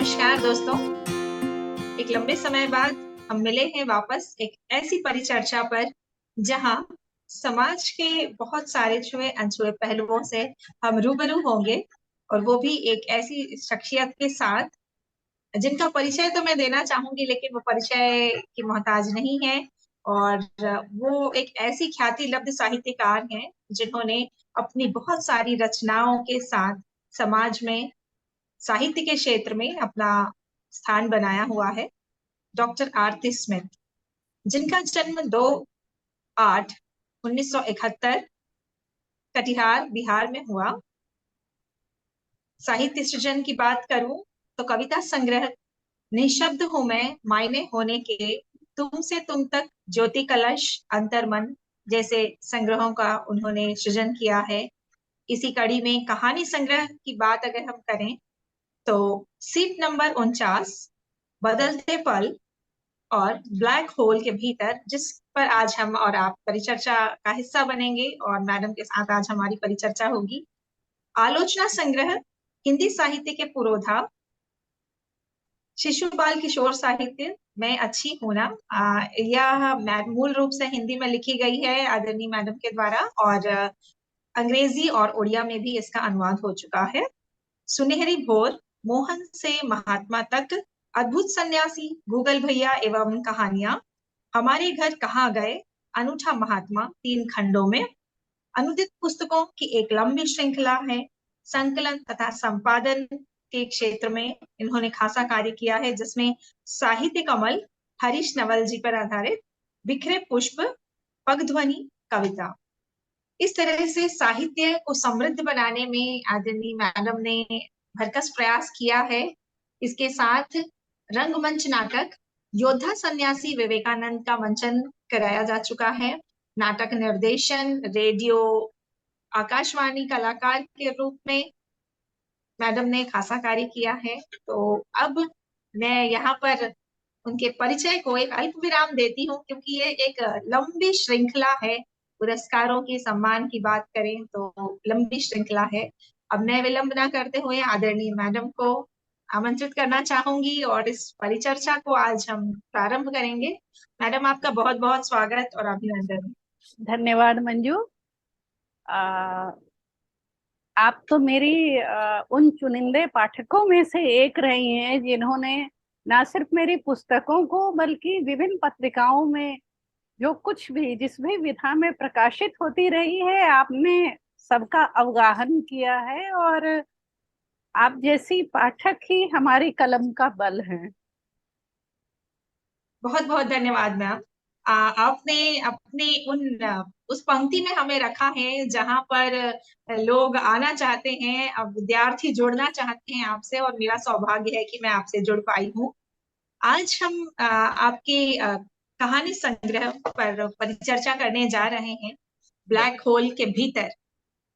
नमस्कार दोस्तों। एक लंबे समय बाद हम मिले हैं वापस एक ऐसी परिचर्चा पर जहां समाज के बहुत सारे छुए अनछुए पहलुओं से हम रूबरू होंगे, और वो भी एक ऐसी शख्सियत के साथ जिनका परिचय तो मैं देना चाहूंगी, लेकिन वो परिचय की मोहताज नहीं है। और वो एक ऐसी ख्याति लब्ध साहित्यकार हैं जिन्होंने अपनी बहुत सारी रचनाओं के साथ समाज में, साहित्य के क्षेत्र में अपना स्थान बनाया हुआ है। डॉक्टर आरती स्मिथ, जिनका जन्म 2/8/1971 कटिहार बिहार में हुआ। साहित्य सृजन की बात करूं तो कविता संग्रह निशब्द हूं मैं, मायने होने के, तुमसे तुम तक, ज्योति कलश, अंतर्मन जैसे संग्रहों का उन्होंने सृजन किया है। इसी कड़ी में कहानी संग्रह की बात अगर हम करें तो सीट नंबर 49, बदलते पल और ब्लैक होल के भीतर, जिस पर आज हम और आप परिचर्चा का हिस्सा बनेंगे और मैडम के साथ आज हमारी परिचर्चा होगी। आलोचना संग्रह, हिंदी साहित्य के पुरोधा, शिशु बाल किशोर साहित्य मैं अच्छी हूं ना। यह मूल रूप से हिंदी में लिखी गई है आदरणीय मैडम के द्वारा, और अंग्रेजी और उड़िया में भी इसका अनुवाद हो चुका है। सुनहरी भोर, मोहन से महात्मा तक, अद्भुत सन्यासी, गूगल भैया एवं कहानियां, हमारे घर कहाँ गए, अनूठा महात्मा 3 खंडों में, अनुदित पुस्तकों की एक लंबी श्रृंखला है। संकलन तथा संपादन के क्षेत्र में इन्होंने खासा कार्य किया है, जिसमें साहित्य कमल, हरीश नवल जी पर आधारित, बिखरे पुष्प, पगध्वनि, कविता, इस तरह से साहित्य को समृद्ध बनाने में आदरणीय मैडम ने भरकस प्रयास किया है। इसके साथ रंगमंच नाटक योद्धा सन्यासी विवेकानंद का मंचन कराया जा चुका है। नाटक निर्देशन, रेडियो, आकाशवाणी कलाकार के रूप में मैडम ने खासा कार्य किया है। तो अब मैं यहाँ पर उनके परिचय को एक अल्प विराम देती हूँ, क्योंकि ये एक लंबी श्रृंखला है। पुरस्कारों की, सम्मान की बात करें तो लंबी श्रृंखला है। अब मैं विलंब ना करते हुए आदरणीय मैडम को आमंत्रित करना चाहूंगी और इस परिचर्चा को आज हम प्रारंभ करेंगे। मैडम, आपका बहुत बहुत स्वागत और अभिनंदन। धन्यवाद मंजू। आ, आप तो मेरी उन चुनिंदे पाठकों में से एक रही हैं जिन्होंने ना सिर्फ मेरी पुस्तकों को बल्कि विभिन्न पत्रिकाओं में जो कुछ भी जिस भी विधा में प्रकाशित होती रही है आपने सबका अवगाहन किया है। और आप जैसी पाठक ही हमारी कलम का बल हैं। बहुत बहुत धन्यवाद मैम। आपने अपने उस पंक्ति में हमें रखा है जहां पर लोग आना चाहते हैं, अब विद्यार्थी जुड़ना चाहते हैं आपसे, और मेरा सौभाग्य है कि मैं आपसे जुड़ पाई हूँ। आज हम आपके कहानी संग्रह पर परिचर्चा करने जा रहे हैं, ब्लैक होल के भीतर।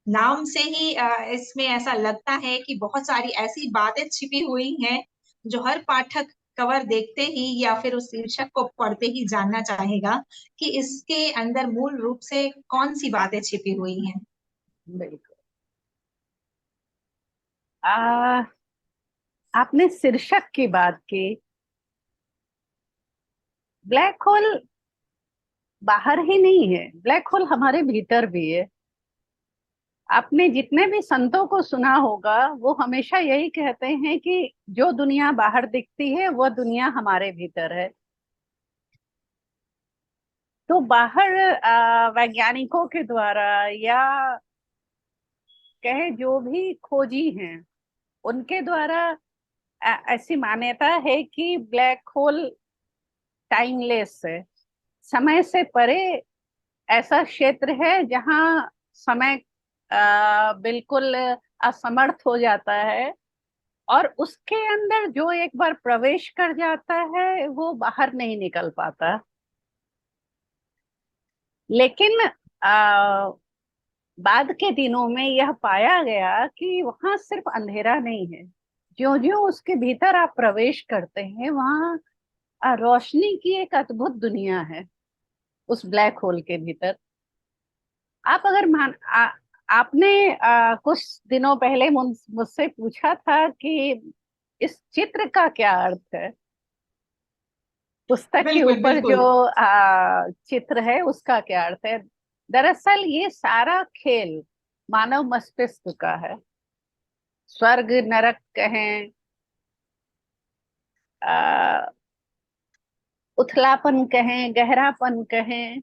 नाम से ही इसमें ऐसा लगता है कि बहुत सारी ऐसी बातें छिपी हुई हैं जो हर पाठक कवर देखते ही या फिर उस शीर्षक को पढ़ते ही जानना चाहेगा कि इसके अंदर मूल रूप से कौन सी बातें छिपी हुई हैं। बिल्कुल। आपने शीर्षक की बात की। ब्लैक होल बाहर ही नहीं है, ब्लैक होल हमारे भीतर भी है। आपने जितने भी संतों को सुना होगा वो हमेशा यही कहते हैं कि जो दुनिया बाहर दिखती है वह दुनिया हमारे भीतर है। तो बाहर वैज्ञानिकों के द्वारा या कहे जो भी खोजी हैं उनके द्वारा ऐसी मान्यता है कि ब्लैक होल टाइमलेस है, समय से परे ऐसा क्षेत्र है जहाँ समय बिल्कुल असमर्थ हो जाता है। और उसके अंदर जो एक बार प्रवेश कर जाता है वो बाहर नहीं निकल पाता। लेकिन बाद के दिनों में यह पाया गया कि वहां सिर्फ अंधेरा नहीं है, ज्यों ज्यों उसके भीतर आप प्रवेश करते हैं वहां रोशनी की एक अद्भुत दुनिया है उस ब्लैक होल के भीतर। आप अगर आपने कुछ दिनों पहले मुझसे पूछा था कि इस चित्र का क्या अर्थ है, पुस्तक के बिल्कुल ऊपर जो बिल्कुल। चित्र है उसका क्या अर्थ है। दरअसल ये सारा खेल मानव मस्तिष्क का है। स्वर्ग नरक कहें, आ, उथलापन कहें, गहरापन कहें,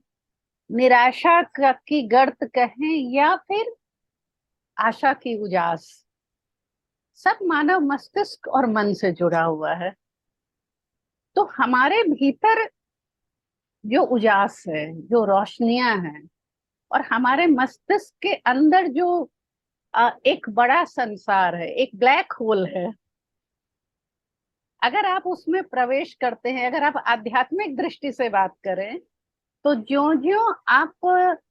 निराशा की गर्त कहें, या फिर आशा की उजास, सब मानव मस्तिष्क और मन से जुड़ा हुआ है। तो हमारे भीतर जो उजास है, जो रोशनियां हैं, और हमारे मस्तिष्क के अंदर जो एक बड़ा संसार है, एक ब्लैक होल है, अगर आप उसमें प्रवेश करते हैं, अगर आप आध्यात्मिक दृष्टि से बात करें, तो ज्यो ज्यो आप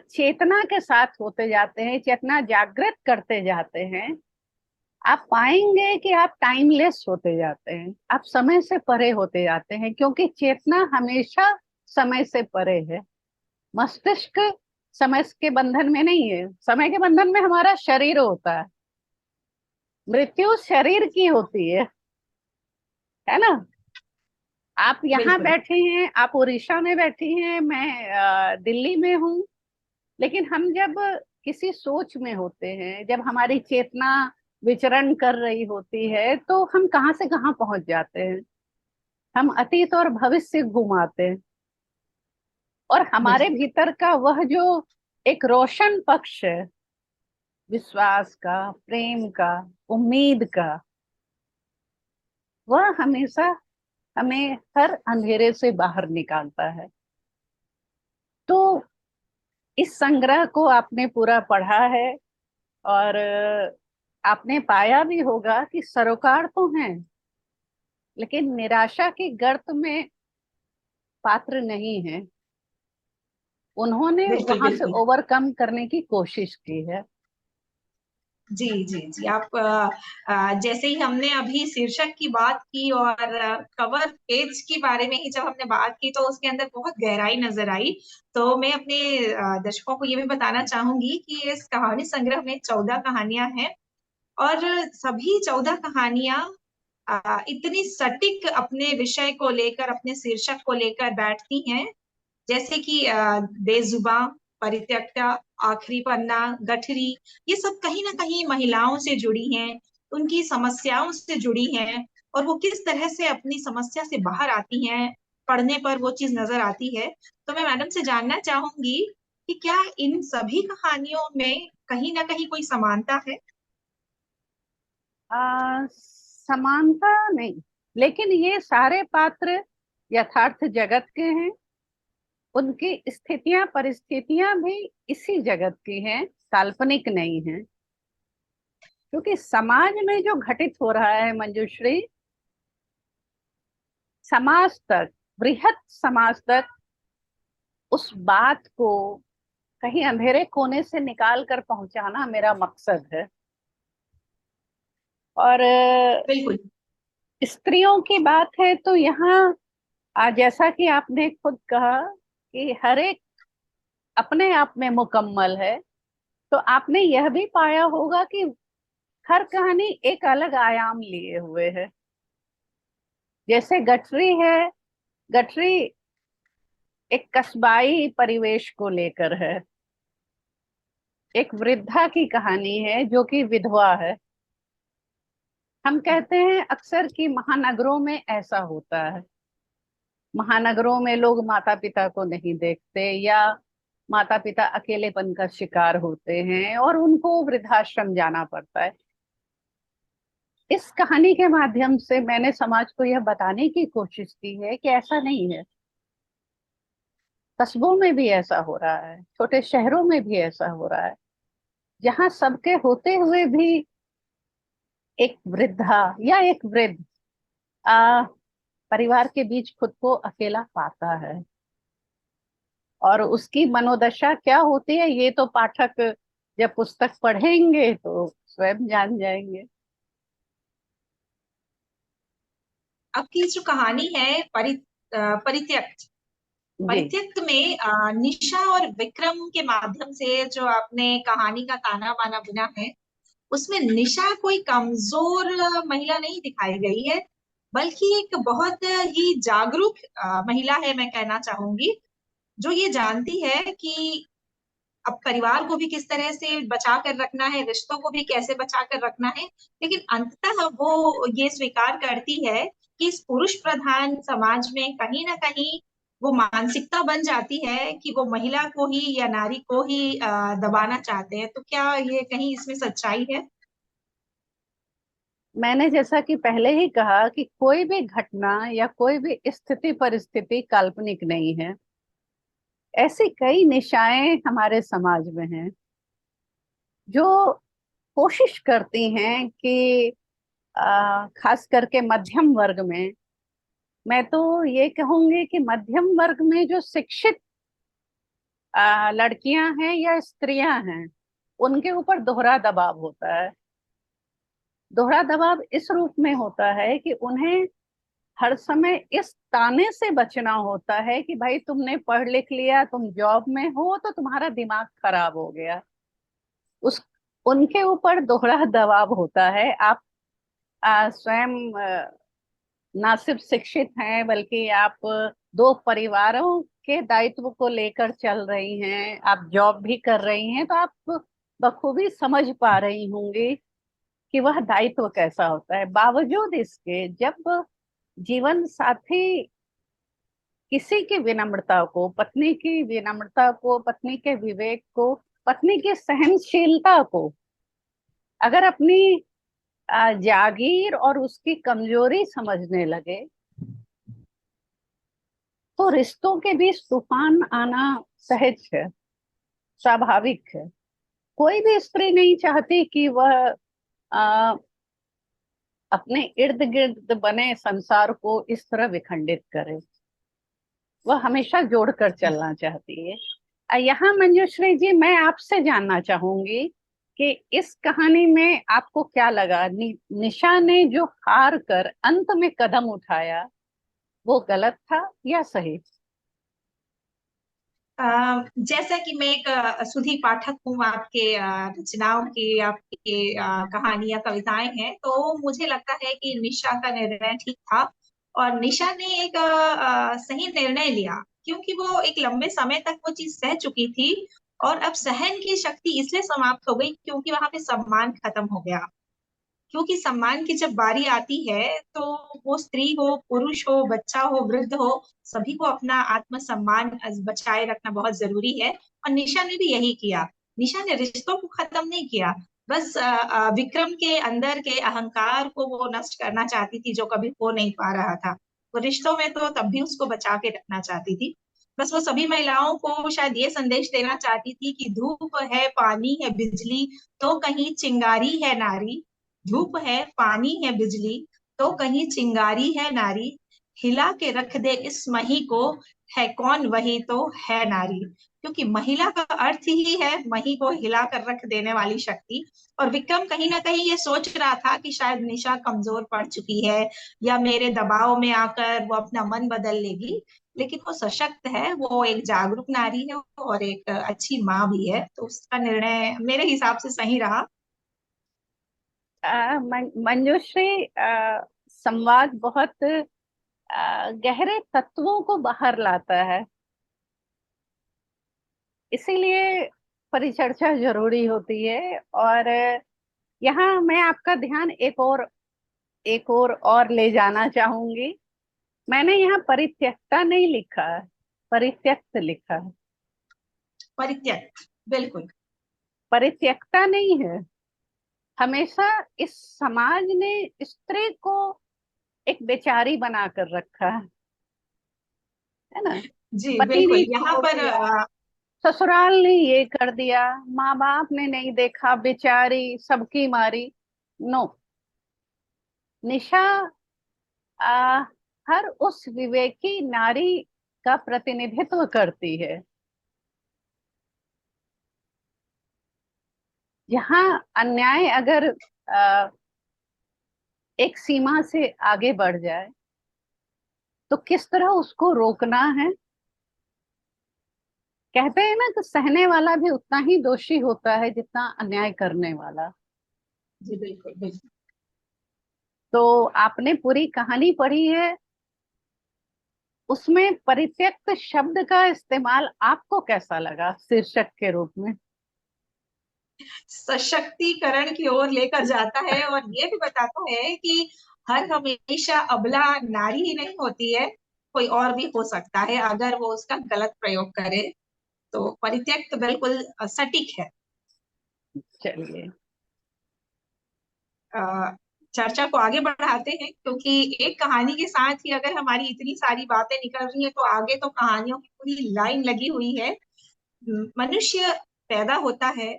चेतना के साथ होते जाते हैं, चेतना जागृत करते जाते हैं, आप पाएंगे कि आप टाइमलेस होते जाते हैं, आप समय से परे होते जाते हैं, क्योंकि चेतना हमेशा समय से परे है। मस्तिष्क समय के बंधन में नहीं है। समय के बंधन में हमारा शरीर होता है, मृत्यु शरीर की होती है ना। आप यहाँ बिल्कुल बैठे हैं, आप उड़ीसा में बैठी हैं, मैं दिल्ली में हूँ, लेकिन हम जब किसी सोच में होते हैं, जब हमारी चेतना विचरण कर रही होती है, तो हम कहाँ से कहाँ पहुंच जाते हैं, हम अतीत और भविष्य घुमाते हैं। और हमारे बिल्कुल भीतर का वह जो एक रोशन पक्ष है, विश्वास का, प्रेम का, उम्मीद का, वह हमेशा हमें हर अंधेरे से बाहर निकालता है। तो इस संग्रह को आपने पूरा पढ़ा है, और आपने पाया भी होगा कि सरोकार तो हैं, लेकिन निराशा की गर्त में पात्र नहीं है। उन्होंने बिल्कुल। वहां से बिल्कुल ओवरकम करने की कोशिश की है। जी जी जी। आप जैसे ही हमने अभी शीर्षक की बात की और कवर पेज के बारे में ही जब हमने बात की, तो उसके अंदर बहुत गहराई नजर आई। तो मैं अपने दर्शकों को ये भी बताना चाहूंगी कि इस कहानी संग्रह में 14 कहानियां हैं, और सभी 14 कहानियां इतनी सटीक अपने विषय को लेकर, अपने शीर्षक को लेकर बैठती हैं। जैसे कि बेजुबां, परित्यक्ता, आखिरी पन्ना, गठरी, ये सब कहीं ना कहीं महिलाओं से जुड़ी हैं, उनकी समस्याओं से जुड़ी हैं, और वो किस तरह से अपनी समस्या से बाहर आती हैं, पढ़ने पर वो चीज नजर आती है। तो मैं मैडम से जानना चाहूंगी कि क्या इन सभी कहानियों में कहीं ना कहीं कोई समानता है? समानता नहीं, लेकिन ये सारे पात्र यथार्थ जगत के हैं। उनकी स्थितियां परिस्थितियां भी इसी जगत की हैं, काल्पनिक नहीं है। क्योंकि समाज में जो घटित हो रहा है मंजुश्री, समाज तक, बृहत समाज तक, उस बात को कहीं अंधेरे कोने से निकाल कर पहुंचाना मेरा मकसद है। और बिल्कुल स्त्रियों की बात है तो यहाँ जैसा कि आपने खुद कहा कि हर एक अपने आप में मुकम्मल है, तो आपने यह भी पाया होगा कि हर कहानी एक अलग आयाम लिए हुए है। जैसे गठरी है, गठरी एक कस्बाई परिवेश को लेकर है। एक वृद्धा की कहानी है जो कि विधवा है। हम कहते हैं अक्सर कि महानगरों में ऐसा होता है, महानगरों में लोग माता पिता को नहीं देखते, या माता पिता अकेलेपन का शिकार होते हैं और उनको वृद्धाश्रम जाना पड़ता है। इस कहानी के माध्यम से मैंने समाज को यह बताने की कोशिश की है कि ऐसा नहीं है। कस्बों में भी ऐसा हो रहा है, छोटे शहरों में भी ऐसा हो रहा है, जहाँ सबके होते हुए भी एक वृद्धा या एक वृद्ध आ, परिवार के बीच खुद को अकेला पाता है। और उसकी मनोदशा क्या होती है, ये तो पाठक जब पुस्तक पढ़ेंगे तो स्वयं जान जाएंगे। आपकी जो कहानी है परित्यक्त, जी। परित्यक्त में निशा और विक्रम के माध्यम से जो आपने कहानी का ताना बाना बुना है, उसमें निशा कोई कमजोर महिला नहीं दिखाई गई है, बल्कि एक बहुत ही जागरूक महिला है, मैं कहना चाहूंगी, जो ये जानती है कि अब परिवार को भी किस तरह से बचा कर रखना है, रिश्तों को भी कैसे बचा कर रखना है। लेकिन अंततः वो ये स्वीकार करती है कि इस पुरुष प्रधान समाज में कहीं ना कहीं वो मानसिकता बन जाती है कि वो महिला को ही या नारी को ही दबाना चाहते हैं। तो क्या ये कहीं इसमें सच्चाई है? मैंने जैसा कि पहले ही कहा कि कोई भी घटना या कोई भी स्थिति परिस्थिति काल्पनिक नहीं है। ऐसी कई निशाएं हमारे समाज में हैं जो कोशिश करती हैं कि खास करके मध्यम वर्ग में, मैं तो ये कहूंगी कि मध्यम वर्ग में जो शिक्षित लड़कियां हैं या स्त्रियां हैं, उनके ऊपर दोहरा दबाव होता है। दोहरा दबाव इस रूप में होता है कि उन्हें हर समय इस ताने से बचना होता है कि भाई तुमने पढ़ लिख लिया, तुम जॉब में हो, तो तुम्हारा दिमाग खराब हो गया। उस उनके ऊपर दोहरा दबाव होता है। आप स्वयं ना सिर्फ शिक्षित हैं, बल्कि आप दो परिवारों के दायित्व को लेकर चल रही हैं, आप जॉब भी कर रही हैं, तो आप बखूबी समझ पा रही होंगी कि वह दायित्व कैसा होता है। बावजूद इसके जब जीवन साथी किसी की विनम्रता को, पत्नी की विनम्रता को, पत्नी के विवेक को, पत्नी की सहनशीलता को अगर अपनी जागीर और उसकी कमजोरी समझने लगे, तो रिश्तों के बीच तूफान आना सहज है, स्वाभाविक है। कोई भी स्त्री नहीं चाहती कि वह आ, अपने इर्द गिर्द बने संसार को इस तरह विखंडित करे। वह हमेशा जोड़कर चलना चाहती है। यहाँ मंजुश्री जी, मैं आपसे जानना चाहूंगी कि इस कहानी में आपको क्या लगा? निशा ने जो हार कर अंत में कदम उठाया, वो गलत था या सही? जैसा कि मैं एक सुधी पाठक हूँ, आपके रचनाओं की, आपकी कहानियां कविताएं हैं, तो मुझे लगता है कि निशा का निर्णय ठीक था। और निशा ने एक सही निर्णय लिया, क्योंकि वो एक लंबे समय तक वो चीज सह चुकी थी। और अब सहन की शक्ति इसलिए समाप्त हो गई क्योंकि वहां पे सम्मान खत्म हो गया। क्योंकि सम्मान की जब बारी आती है, तो वो स्त्री हो, पुरुष हो, बच्चा हो, वृद्ध हो, सभी को अपना आत्मसम्मान बचाए रखना बहुत जरूरी है। और निशा ने भी यही किया। निशा ने रिश्तों को खत्म नहीं किया, बस विक्रम के अंदर के अहंकार को वो नष्ट करना चाहती थी, जो कभी हो नहीं पा रहा था। वो रिश्तों में तो तब भी उसको बचा के रखना चाहती थी। बस वो सभी महिलाओं को शायद ये संदेश देना चाहती थी कि धूप है, पानी है, बिजली, तो कहीं चिंगारी है नारी। धूप है, पानी है, बिजली, तो कहीं चिंगारी है नारी। हिला के रख दे इस मही को, है कौन वही तो है नारी। क्योंकि महिला का अर्थ ही है मही को हिला कर रख देने वाली शक्ति। और विक्रम कहीं ना कहीं ये सोच रहा था कि शायद निशा कमजोर पड़ चुकी है, या मेरे दबाव में आकर वो अपना मन बदल लेगी। लेकिन वो सशक्त है, वो एक जागरूक नारी है और एक अच्छी माँ भी है, तो उसका निर्णय मेरे हिसाब से सही रहा। मंजुश्री, संवाद बहुत गहरे तत्वों को बाहर लाता है, इसीलिए परिचर्चा जरूरी होती है। और यहाँ मैं आपका ध्यान एक और ले जाना चाहूंगी। मैंने यहाँ परित्यक्ता नहीं लिखा है, परित्यक्त लिखा है। परित्यक्त, बिल्कुल। परित्यक्ता नहीं है। हमेशा इस समाज ने स्त्री को एक बेचारी बनाकर रखा है ना। जी पति बिल्कुल, ने यहाँ छोड़ पर दिया, ससुराल ने ये कर दिया, माँ बाप ने नहीं देखा, बेचारी सबकी मारी। नो, निशा आ, हर उस विवेकी नारी का प्रतिनिधित्व करती है। यहाँ अन्याय अगर आ, एक सीमा से आगे बढ़ जाए, तो किस तरह उसको रोकना है। कहते हैं ना कि सहने वाला भी उतना ही दोषी होता है जितना अन्याय करने वाला। जी बिल्कुल बिल्कुल। तो आपने पूरी कहानी पढ़ी है, उसमें परित्यक्त शब्द का इस्तेमाल आपको कैसा लगा शीर्षक के रूप में? सशक्तिकरण की ओर लेकर जाता है और ये भी बताता है कि हर हमेशा अबला नारी ही नहीं होती है, कोई और भी हो सकता है अगर वो उसका गलत प्रयोग करे। तो परित्यक्त बिल्कुल सटीक है। चलिए। अ, चर्चा को आगे बढ़ाते हैं, क्योंकि एक कहानी के साथ ही अगर हमारी इतनी सारी बातें निकल रही हैं तो आगे तो कहानियों की पूरी लाइन लगी हुई है। मनुष्य पैदा होता है,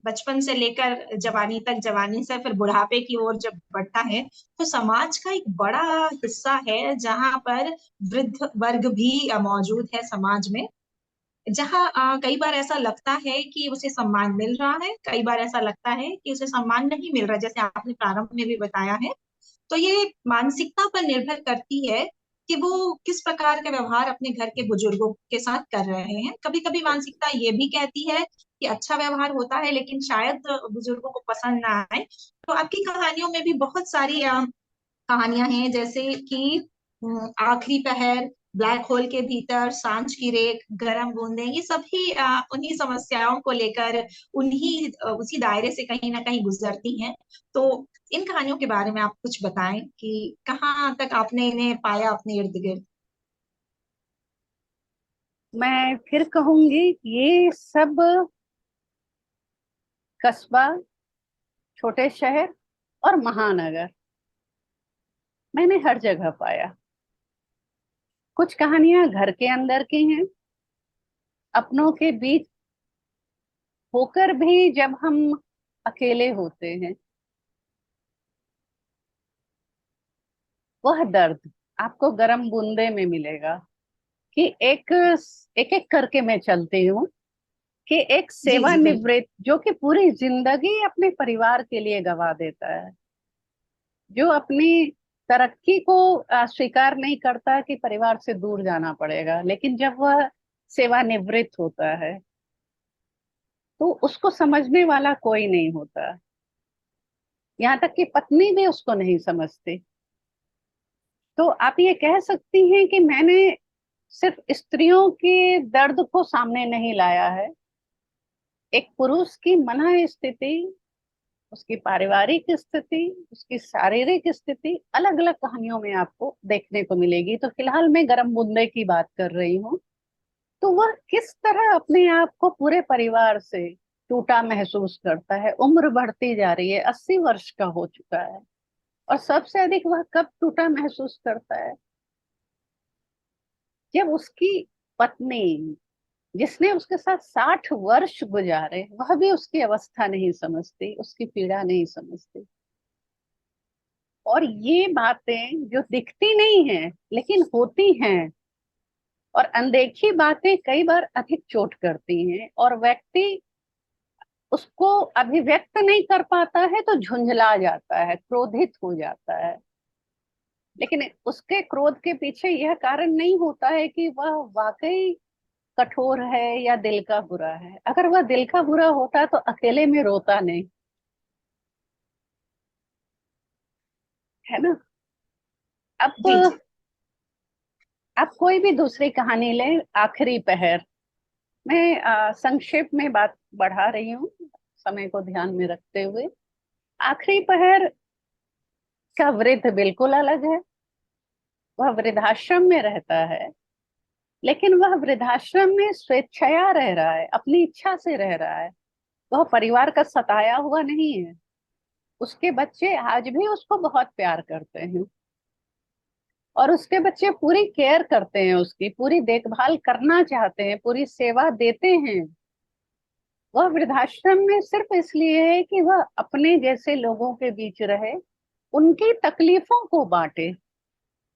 बचपन से लेकर जवानी तक, जवानी से फिर बुढ़ापे की ओर जब बढ़ता है, तो समाज का एक बड़ा हिस्सा है जहां पर वृद्ध वर्ग भी मौजूद है समाज में। जहाँ कई बार ऐसा लगता है कि उसे सम्मान मिल रहा है, कई बार ऐसा लगता है कि उसे सम्मान नहीं मिल रहा, जैसे आपने प्रारंभ में भी बताया है। तो ये मानसिकता पर निर्भर करती है कि वो किस प्रकार का व्यवहार अपने घर के बुजुर्गों के साथ कर रहे हैं। कभी कभी मानसिकता ये भी कहती है कि अच्छा व्यवहार होता है, लेकिन शायद बुजुर्गों को पसंद ना आए। तो आपकी कहानियों में भी बहुत सारी कहानियां हैं, जैसे कि आखिरी पहर, ब्लैक होल के भीतर, सांझ की रेख, गरम बूंदें, ये सभी उन्हीं समस्याओं को लेकर, उसी दायरे से कहीं ना कहीं गुजरती हैं। तो इन कहानियों के बारे में आप कुछ बताएं कि कहाँ तक आपने इन्हें पाया अपने इर्द गिर्द। मैं फिर कहूंगी, ये सब कस्बा, छोटे शहर और महानगर, मैंने हर जगह पाया। कुछ कहानियां घर के अंदर की हैं, अपनों के बीच होकर भी जब हम अकेले होते हैं, वह दर्द आपको गर्म बूंदे में मिलेगा। कि एक एक करके मैं चलती हूँ, कि एक जी जी बिल्कुल। सेवानिवृत्त जो कि पूरी जिंदगी अपने परिवार के लिए गवा देता है, जो अपनी तरक्की को स्वीकार नहीं करता कि परिवार से दूर जाना पड़ेगा, लेकिन जब वह सेवानिवृत्त होता है तो उसको समझने वाला कोई नहीं होता। यहाँ तक कि पत्नी भी उसको नहीं समझती। तो आप ये कह सकती हैं कि मैंने सिर्फ स्त्रियों के दर्द को सामने नहीं लाया है, एक पुरुष की मन स्थिति, उसकी पारिवारिक स्थिति, उसकी शारीरिक स्थिति अलग अलग कहानियों में आपको देखने को मिलेगी। तो फिलहाल मैं गर्म बूंदे की बात कर रही हूँ। तो वह किस तरह अपने आप को पूरे परिवार से टूटा महसूस करता है। उम्र बढ़ती जा रही है, 80 वर्ष का हो चुका है, और सबसे अधिक वह कब टूटा महसूस करता है, जब उसकी पत्नी, जिसने उसके साथ 60 वर्ष गुजारे, वह भी उसकी अवस्था नहीं समझती, उसकी पीड़ा नहीं समझती। और ये बातें जो दिखती नहीं है लेकिन होती हैं, और अनदेखी बातें कई बार अधिक चोट करती हैं, और व्यक्ति उसको अभिव्यक्त नहीं कर पाता है तो झुंझला जाता है, क्रोधित हो जाता है। लेकिन उसके क्रोध के पीछे यह कारण नहीं होता है कि वह वाकई कठोर है या दिल का बुरा है। अगर वह दिल का बुरा होता तो अकेले में रोता नहीं, है ना? जी अब जी। आप कोई भी दूसरी कहानी ले, आखिरी पहर। मैं संक्षेप में बात बढ़ा रही हूँ, समय को ध्यान में रखते हुए। आखिरी पहर का वृद्ध बिल्कुल अलग है। वह वृद्धाश्रम में रहता है, लेकिन वह वृद्धाश्रम में स्वेच्छया रह रहा है, अपनी इच्छा से रह रहा है। वह परिवार का सताया हुआ नहीं है। उसके बच्चे आज भी उसको बहुत प्यार करते हैं, और उसके बच्चे पूरी केयर करते हैं, उसकी पूरी देखभाल करना चाहते हैं, पूरी सेवा देते हैं। वह वृद्धाश्रम में सिर्फ इसलिए है कि वह अपने जैसे लोगों के बीच रहे, उनकी तकलीफों को बांटे।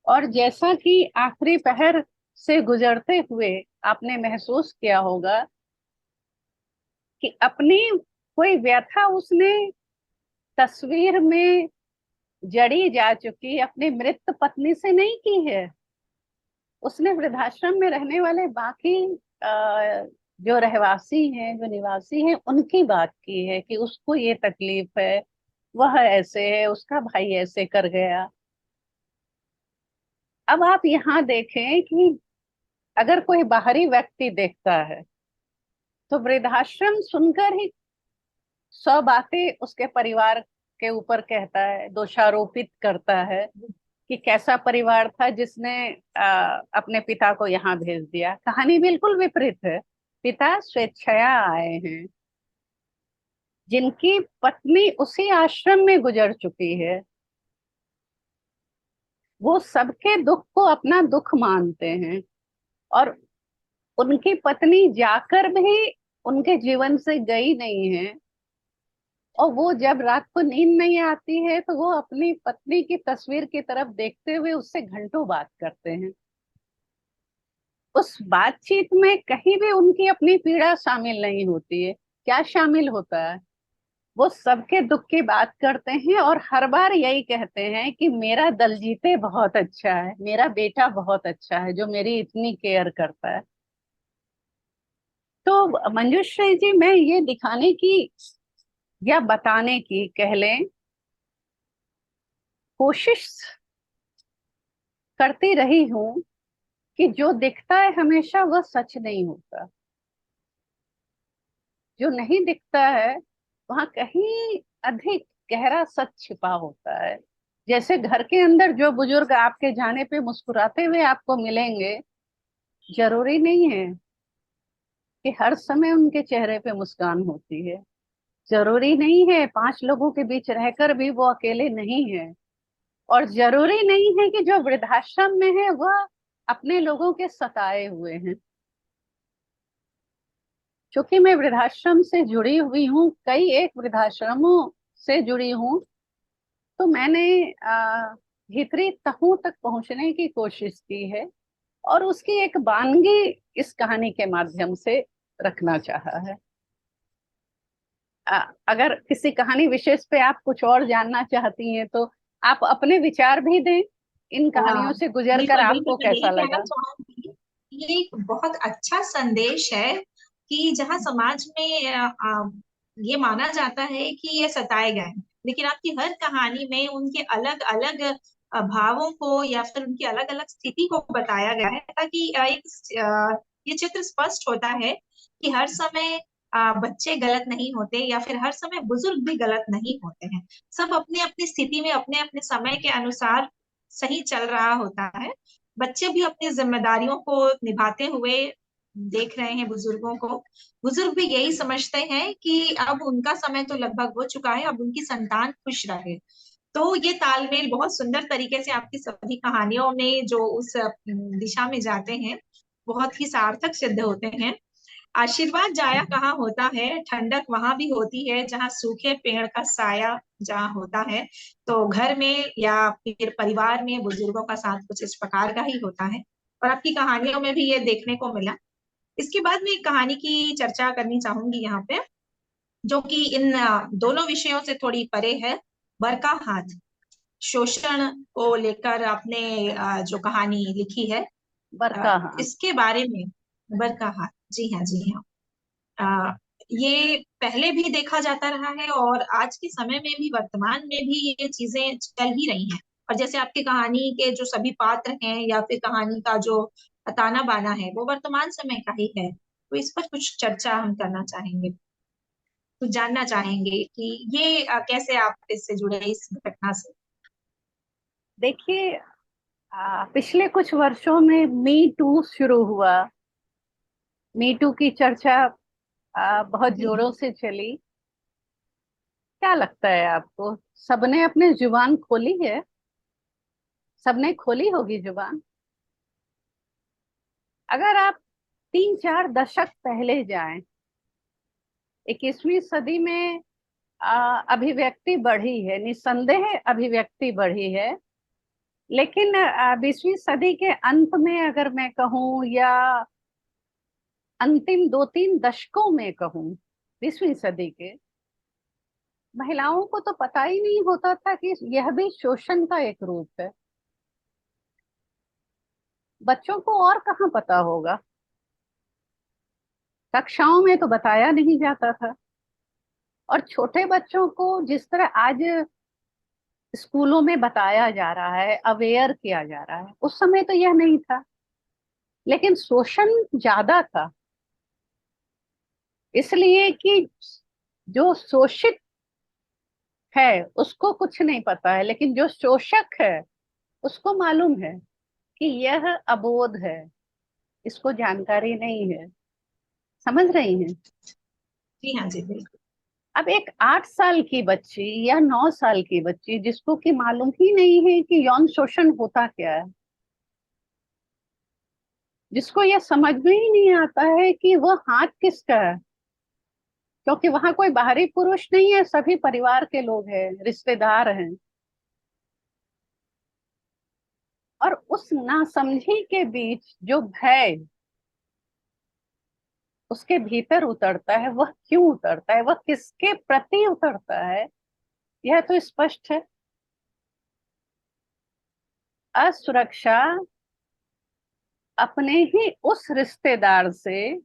और जैसा कि आखिरी पहर से गुजरते हुए आपने महसूस किया होगा कि अपनी कोई व्यथा उसने तस्वीर में जड़ी जा चुकी अपनी मृत पत्नी से नहीं की है। उसने वृद्धाश्रम में रहने वाले बाकी जो रहवासी हैं, जो निवासी हैं, उनकी बात की है कि उसको ये तकलीफ है, वह ऐसे है, उसका भाई ऐसे कर गया। अब आप यहाँ देखें कि अगर कोई बाहरी व्यक्ति देखता है तो वृद्धाश्रम सुनकर ही 100 बातें उसके परिवार के ऊपर कहता है, दोषारोपित करता है कि कैसा परिवार था जिसने अपने पिता को यहाँ भेज दिया। कहानी बिल्कुल विपरीत है। पिता स्वेच्छया आए हैं, जिनकी पत्नी उसी आश्रम में गुजर चुकी है। वो सबके दुख को अपना दुख मानते हैं, और उनकी पत्नी जाकर भी उनके जीवन से गई नहीं है। और वो जब रात को नींद नहीं आती है तो वो अपनी पत्नी की तस्वीर की तरफ देखते हुए उससे घंटों बात करते हैं। उस बातचीत में कहीं भी उनकी अपनी पीड़ा शामिल नहीं होती है। क्या शामिल होता है? वो सबके दुख की बात करते हैं और हर बार यही कहते हैं कि मेरा दलजीते बहुत अच्छा है, मेरा बेटा बहुत अच्छा है जो मेरी इतनी केयर करता है। तो मंजूश्री जी, मैं ये दिखाने की या बताने की कह लें कोशिश करती रही हूँ कि जो दिखता है हमेशा वह सच नहीं होता। जो नहीं दिखता है वहां कहीं अधिक गहरा सच छिपा होता है। जैसे घर के अंदर जो बुजुर्ग आपके जाने पे मुस्कुराते हुए आपको मिलेंगे, जरूरी नहीं है कि हर समय उनके चेहरे पे मुस्कान होती है। जरूरी नहीं है 5 लोगों के बीच रहकर भी वो अकेले नहीं है। और जरूरी नहीं है कि जो वृद्धाश्रम में है वह अपने लोगों के सताए हुए हैं। क्योंकि मैं वृद्धाश्रम से जुड़ी हुई हूँ, कई एक वृद्धाश्रमों से जुड़ी हूँ, तो मैंने भीतरी तहों तक पहुंचने की कोशिश की है और उसकी एक वानगी इस कहानी के माध्यम से रखना चाहा है। अगर किसी कहानी विशेष पे आप कुछ और जानना चाहती हैं तो आप अपने विचार भी दें। इन कहानियों से गुजरकर बिल्कुल बिल्कुल, आपको मैं यही कैसा कहना लगा? चाहूंगी। ये एक बहुत अच्छा संदेश है कि जहाँ समाज में ये माना जाता है कि ये सताए गए हैं, लेकिन आपकी हर कहानी में उनके अलग अलग भावों को या फिर उनकी अलग अलग स्थिति को बताया गया है, ताकि ये चित्र स्पष्ट होता है कि हर समय बच्चे गलत नहीं होते या फिर हर समय बुजुर्ग भी गलत नहीं होते हैं। सब अपने अपनी स्थिति में अपने अपने समय के अनुसार सही चल रहा होता है। बच्चे भी अपनी जिम्मेदारियों को निभाते हुए देख रहे हैं बुजुर्गों को। बुजुर्ग भी यही समझते हैं कि अब उनका समय तो लगभग हो चुका है, अब उनकी संतान खुश रहे। तो ये तालमेल बहुत सुंदर तरीके से आपकी सभी कहानियों में जो उस दिशा में जाते हैं, बहुत ही सार्थक सिद्ध होते हैं। आशीर्वाद जाया कहाँ होता है, ठंडक वहां भी होती है जहाँ सूखे पेड़ का साया जहाँ होता है। तो घर में या फिर परिवार में बुजुर्गों का साथ कुछ इस प्रकार का ही होता है, और आपकी कहानियों में भी ये देखने को मिला। इसके बाद में एक कहानी की चर्चा करनी चाहूंगी यहाँ पे, जो कि इन दोनों विषयों से थोड़ी परे है। बरका हाथ, शोषण को लेकर आपने जो कहानी लिखी है, बरका, हाँ। इसके बारे में। बरका हाथ, जी हाँ जी हाँ। ये पहले भी देखा जाता रहा है और आज के समय में भी, वर्तमान में भी ये चीजें चल ही रही हैं। और जैसे आपकी कहानी के जो सभी पात्र हैं या फिर कहानी का जो ताना बाना है वो वर्तमान समय का ही है, तो इस पर कुछ चर्चा हम करना चाहेंगे। कुछ जानना चाहेंगे कि ये कैसे आप इससे जुड़े इस घटना से। देखिए, पिछले कुछ वर्षों में मी टू शुरू हुआ। मी टू की चर्चा बहुत जी हाँ। जोरों से चली। क्या लगता है आपको, सबने अपनी जुबान खोली है? सबने खोली होगी जुबान। अगर आप 3-4 दशक पहले जाएं, 21वीं सदी में अभिव्यक्ति बढ़ी है, निस्संदेह अभिव्यक्ति बढ़ी है। लेकिन 20वीं सदी के अंत में अगर मैं कहूँ, या अंतिम 2-3 दशकों में कहूँ, 20वीं सदी के महिलाओं को तो पता ही नहीं होता था कि यह भी शोषण का एक रूप है। बच्चों को और कहाँ पता होगा, कक्षाओं में तो बताया नहीं जाता था। और छोटे बच्चों को जिस तरह आज स्कूलों में बताया जा रहा है, अवेयर किया जा रहा है, उस समय तो यह नहीं था, लेकिन शोषण ज्यादा था। इसलिए कि जो शोषित है उसको कुछ नहीं पता है, लेकिन जो शोषक है उसको मालूम है कि यह अबोध है, इसको जानकारी नहीं है। समझ रही हैं? जी हाँ जी, बिल्कुल। अब एक 8 साल की बच्ची या 9 साल की बच्ची जिसको कि मालूम ही नहीं है कि यौन शोषण होता क्या है, जिसको यह समझ में ही नहीं आता है कि वह हाथ किसका है, क्योंकि वहां कोई बाहरी पुरुष नहीं है, सभी परिवार के लोग हैं, रिश्तेदार हैं। और उस नासमझी के बीच जो भय उसके भीतर उतरता है, वह क्यों उतरता है, वह किसके प्रति उतरता है, यह तो स्पष्ट है। असुरक्षा अपने ही उस रिश्तेदार से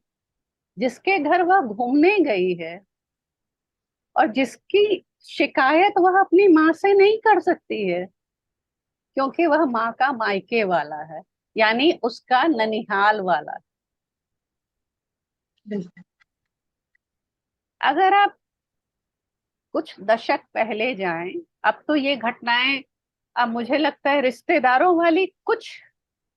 जिसके घर वह घूमने गई है, और जिसकी शिकायत वह अपनी माँ से नहीं कर सकती है, क्योंकि वह माँ का मायके वाला है, यानी उसका ननिहाल वाला। बिल्कुल। अगर आप कुछ दशक पहले जाएं, अब तो ये घटनाएं, अब मुझे लगता है रिश्तेदारों वाली कुछ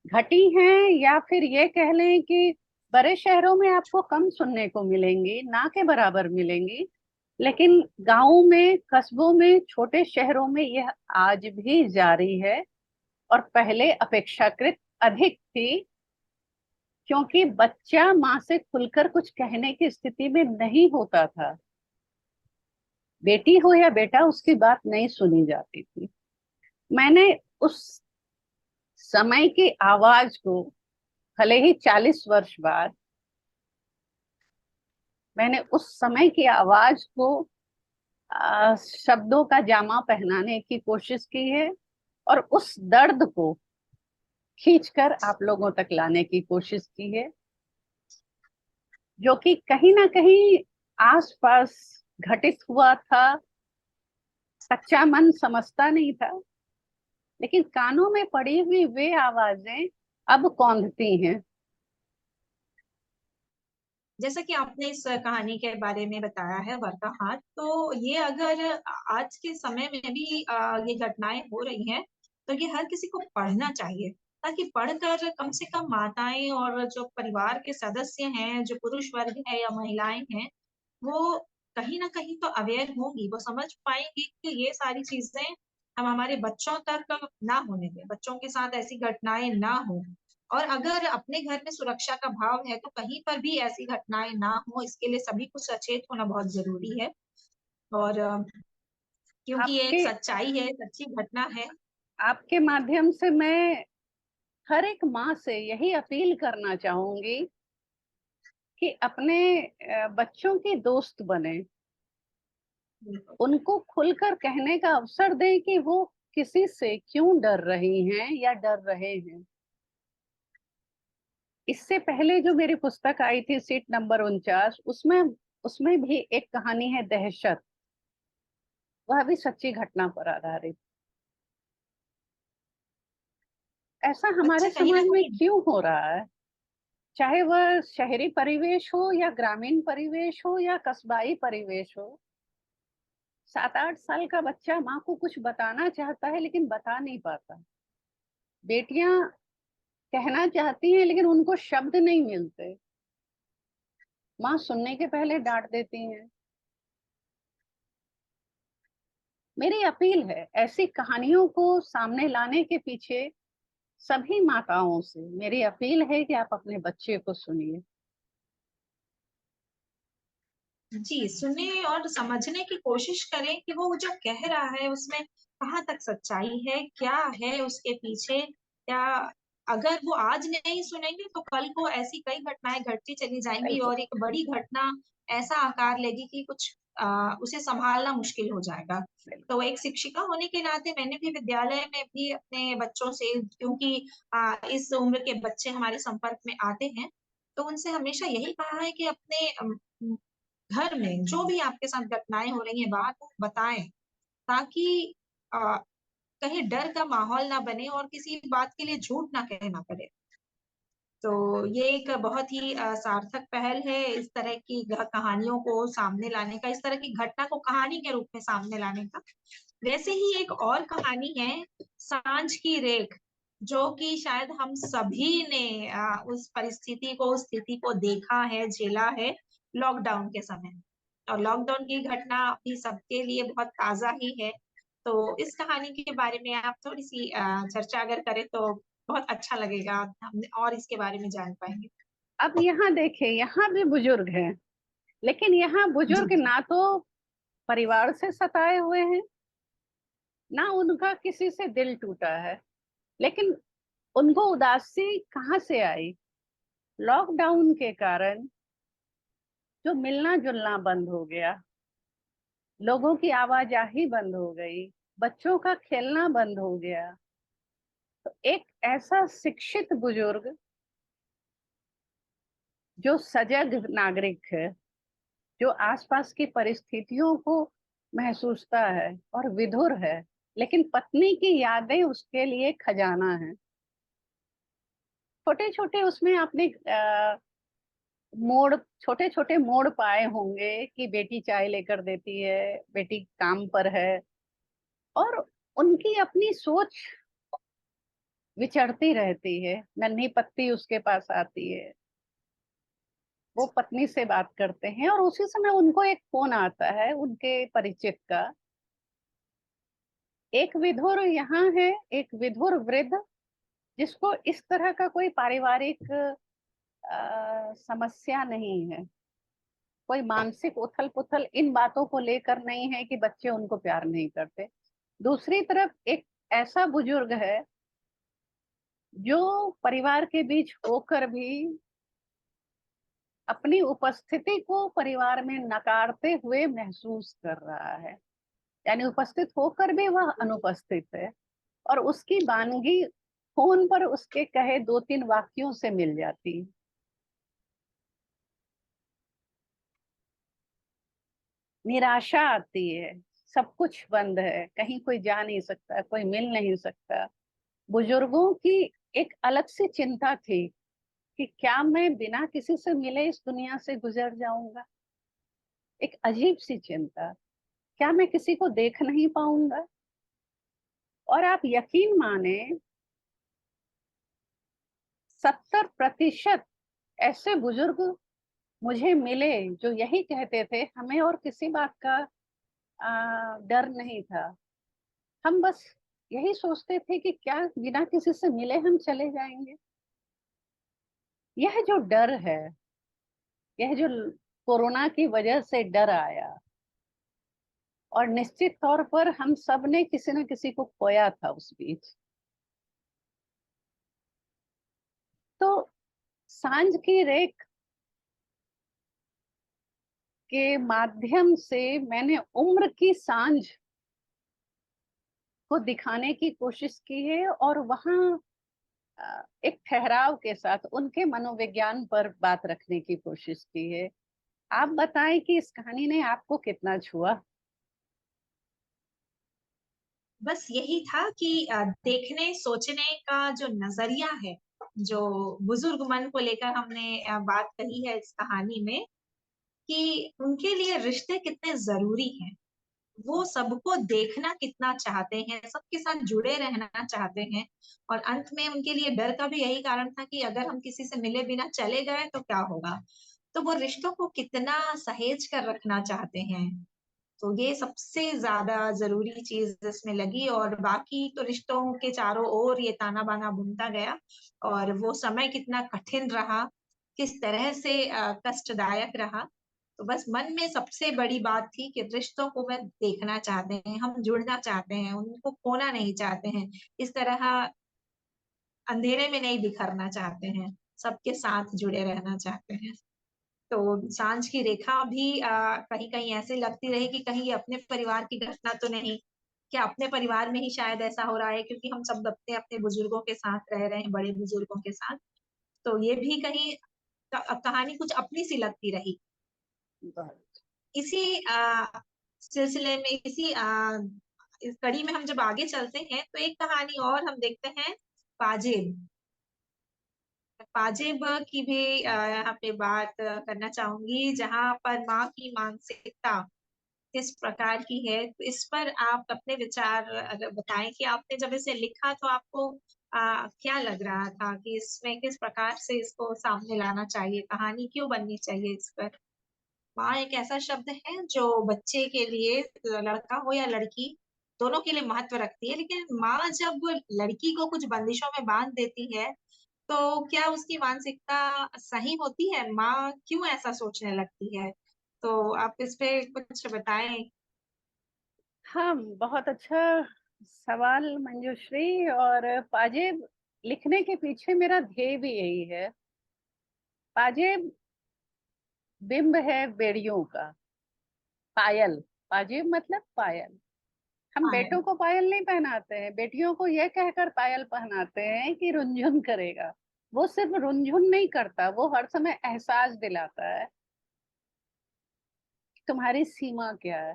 घटी हैं, या फिर ये कह लें कि बड़े शहरों में आपको कम सुनने को मिलेंगी, ना के बराबर मिलेंगी, लेकिन गांवों में, कस्बों में, छोटे शहरों में यह आज भी जारी है, और पहले अपेक्षाकृत अधिक थी, क्योंकि बच्चा माँ से खुलकर कुछ कहने की स्थिति में नहीं होता था। बेटी हो या बेटा, उसकी बात नहीं सुनी जाती थी। मैंने उस समय की आवाज को, भले ही 40 वर्ष बाद, मैंने उस समय की आवाज को शब्दों का जामा पहनाने की कोशिश की है, और उस दर्द को खींचकर आप लोगों तक लाने की कोशिश की है, जो कि कहीं ना कहीं आसपास घटित हुआ था। सच्चा मन समझता नहीं था, लेकिन कानों में पड़ी हुई वे आवाजें अब कौंधती हैं। जैसा कि आपने इस कहानी के बारे में बताया है, वर्का हाथ, तो ये अगर आज के समय में भी ये घटनाएं हो रही हैं, तो ये हर किसी को पढ़ना चाहिए, ताकि पढ़कर कम से कम माताएं और जो परिवार के सदस्य हैं, जो पुरुष वर्ग है या महिलाएं हैं, वो कहीं ना कहीं तो अवेयर होंगी, वो समझ पाएंगी कि ये सारी चीजें हम हमारे बच्चों तक ना होने दें, बच्चों के साथ ऐसी घटनाएं ना हो। और अगर अपने घर में सुरक्षा का भाव है, तो कहीं पर भी ऐसी घटनाएं ना हो, इसके लिए सभी को सचेत होना बहुत जरूरी है। और क्योंकि ये एक आपके सच्चाई है, सच्ची घटना है। आपके माध्यम से मैं हर एक माँ से यही अपील करना चाहूंगी कि अपने बच्चों की दोस्त बने, बिल्कुल। उनको खुलकर कहने का अवसर दें कि वो किसी से क्यों डर रही हैं या डर रहे हैं। इससे पहले जो मेरी पुस्तक आई थी, सीट नंबर 49, उसमें उसमें भी एक कहानी है, दहशत। वह भी सच्ची घटना पर आधारित। ऐसा हमारे बच्चे कहीं ना समाज में कहीं। क्यों हो रहा है, चाहे वह शहरी परिवेश हो या ग्रामीण परिवेश हो या कस्बाई परिवेश हो। 7-8 साल का बच्चा माँ को कुछ बताना चाहता है लेकिन बता नहीं पाता। बेटियां कहना चाहती हैं लेकिन उनको शब्द नहीं मिलते। माँ सुनने के पहले डांट देती हैं। मेरी अपील है, ऐसी कहानियों को सामने लाने के पीछे सभी माताओं से मेरी अपील है कि आप अपने बच्चे को सुनिए। जी, सुने और समझने की कोशिश करें कि वो जो कह रहा है उसमें कहाँ तक सच्चाई है, क्या है उसके पीछे। या अगर वो आज नहीं सुनेंगे, तो कल को ऐसी कई घटनाएं घटती चली जाएंगी बिल्कुल। और एक बड़ी घटना ऐसा आकार लेगी कि कुछ उसे संभालना मुश्किल हो जाएगा। बिल्कुल। तो एक शिक्षिका होने के नाते मैंने भी विद्यालय में भी अपने बच्चों से, क्योंकि इस उम्र के बच्चे हमारे संपर्क में आते हैं, तो उनसे हमेशा यही कहा है कि अपने घर में जो भी आपके साथ घटनाएं हो रही हैं बाहर, वो बताएं, ताकि आ, कहीं डर का माहौल ना बने और किसी बात के लिए झूठ ना कहना पड़े। तो ये एक बहुत ही सार्थक पहल है इस तरह की कहानियों को सामने लाने का, इस तरह की घटना को कहानी के रूप में सामने लाने का। वैसे ही एक और कहानी है, सांझ की रेख, जो कि शायद हम सभी ने उस परिस्थिति को, उस स्थिति को देखा है, झेला है लॉकडाउन के समय। और लॉकडाउन की घटना अभी सबके लिए बहुत ताजा ही है। तो इस कहानी के बारे में आप थोड़ी सी चर्चा अगर करें तो बहुत अच्छा लगेगा, हम और इसके बारे में जान पाएंगे। अब यहाँ देखिए, यहाँ भी बुजुर्ग हैं, लेकिन यहाँ जी बुजुर्ग जी। ना तो परिवार से सताए हुए हैं, ना उनका किसी से दिल टूटा है, लेकिन उनको उदासी कहाँ से आई? लॉकडाउन के कारण जो मिलना जुलना बंद हो गया, लोगों की आवाजाही बंद हो गई, बच्चों का खेलना बंद हो गया। तो एक ऐसा शिक्षित बुजुर्ग जो सजग नागरिक है, जो आसपास की परिस्थितियों को महसूसता है और विधुर है, लेकिन पत्नी की यादें उसके लिए खजाना है। छोटे छोटे उसमें आपने मोड़, छोटे छोटे मोड़ पाए होंगे कि बेटी चाय लेकर देती है, बेटी काम पर है, और उनकी अपनी सोच विचरती रहती है। नन्ही पत्ती उसके पास आती है, वो पत्नी से बात करते हैं, और उसी समय उनको एक फोन आता है उनके परिचित का। एक विधुर यहाँ है, एक विधुर वृद्ध, जिसको इस तरह का कोई पारिवारिक समस्या नहीं है, कोई मानसिक उथल पुथल इन बातों को लेकर नहीं है कि बच्चे उनको प्यार नहीं करते। दूसरी तरफ एक ऐसा बुजुर्ग है जो परिवार के बीच होकर भी अपनी उपस्थिति को परिवार में नकारते हुए महसूस कर रहा है, यानी उपस्थित होकर भी वह अनुपस्थित है, और उसकी वानगी फोन पर उसके कहे दो तीन वाक्यों से मिल जाती है। निराशा आती है, सब कुछ बंद है, कहीं कोई जा नहीं सकता, कोई मिल नहीं सकता। बुजुर्गों की एक अलग सी चिंता थी कि क्या मैं बिना किसी से मिले इस दुनिया से गुजर जाऊंगा? एक अजीब सी चिंता, क्या मैं किसी को देख नहीं पाऊंगा? और आप यकीन माने, 70% ऐसे बुजुर्ग मुझे मिले जो यही कहते थे, हमें और किसी बात का डर नहीं था। हम बस यही सोचते थे कि क्या बिना किसी से मिले हम चले जाएंगे। यह जो डर है, यह जो कोरोना की वजह से डर आया, और निश्चित तौर पर हम सब ने किसी न किसी को खोया था उस बीच। तो सांझ की रेख के माध्यम से मैंने उम्र की सांझ को दिखाने की कोशिश की है, और वहाँ एक ठहराव के साथ उनके मनोविज्ञान पर बात रखने की कोशिश की है। आप बताएं कि इस कहानी ने आपको कितना छुआ? बस यही था कि देखने सोचने का जो नजरिया है, जो बुजुर्ग मन को लेकर हमने बात कही है इस कहानी में, कि उनके लिए रिश्ते कितने जरूरी हैं, वो सबको देखना कितना चाहते हैं, सबके साथ जुड़े रहना चाहते हैं। और अंत में उनके लिए डर का भी यही कारण था कि अगर हम किसी से मिले बिना चले गए तो क्या होगा। तो वो रिश्तों को कितना सहेज कर रखना चाहते हैं। तो ये सबसे ज्यादा जरूरी चीज इसमें लगी, और बाकी तो रिश्तों के चारों ओर ये ताना बाना बुनता गया, और वो समय कितना कठिन रहा, किस तरह से कष्टदायक रहा। तो बस मन में सबसे बड़ी बात थी कि रिश्तों को मैं देखना चाहते हैं, हम जुड़ना चाहते हैं, उनको खोना नहीं चाहते हैं, इस तरह अंधेरे में नहीं बिखरना चाहते हैं, सबके साथ जुड़े रहना चाहते हैं। तो सांझ की रेखा भी कहीं कहीं ऐसे लगती रही कि कहीं ये अपने परिवार की घटना तो नहीं, क्या अपने परिवार में ही शायद ऐसा हो रहा है, क्योंकि हम सब अपने अपने बुजुर्गों के साथ रह रहे हैं, बड़े बुजुर्गों के साथ। तो ये भी कहीं कहानी कुछ अपनी सी लगती रही। इसी सिलसिले में, इस कड़ी में हम जब आगे चलते हैं तो एक कहानी और हम देखते हैं, पाजेब। पाजेब की भी यहाँ पे बात करना चाहूंगी, जहाँ पर माँ की मानसिकता किस प्रकार की है। तो इस पर आप अपने विचार अगर बताएं कि आपने जब इसे लिखा तो आपको क्या लग रहा था कि इसमें किस प्रकार से इसको सामने लाना चाहिए, कहानी क्यों बननी चाहिए इस पर। माँ एक ऐसा शब्द है जो बच्चे के लिए, लड़का हो या लड़की, दोनों के लिए महत्व रखती है, लेकिन माँ जब लड़की को कुछ बंदिशों में बांध देती है तो क्या उसकी मानसिकता सही होती है? माँ क्यों ऐसा सोचने लगती है? तो आप इस पे कुछ बताएं। हाँ, बहुत अच्छा सवाल मंजूश्री। और पाजेब लिखने के पीछे मेरा ध्येय भी यही है। पाजेब बिंब है बेड़ियों का। पायल, पाजेब मतलब पायल। हम हाँ, बेटों को पायल नहीं पहनाते हैं, बेटियों को यह कहकर पायल पहनाते हैं कि रुंझुन करेगा। वो सिर्फ रुंझुन नहीं करता, वो हर समय एहसास दिलाता है कि तुम्हारी सीमा क्या है।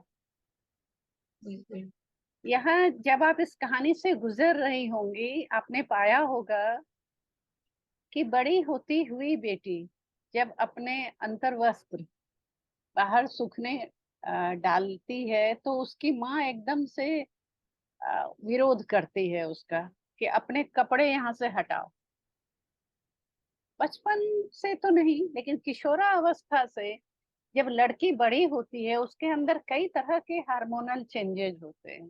बिल्कुल। यहाँ जब आप इस कहानी से गुजर रही होंगी, आपने पाया होगा कि बड़ी होती हुई बेटी जब अपने अंतर्वस्त्र बाहर सूखने डालती है तो उसकी माँ एकदम से विरोध करती है उसका, कि अपने कपड़े यहाँ से हटाओ। बचपन से तो नहीं, लेकिन किशोरा अवस्था से जब लड़की बड़ी होती है उसके अंदर कई तरह के हार्मोनल चेंजेस होते हैं।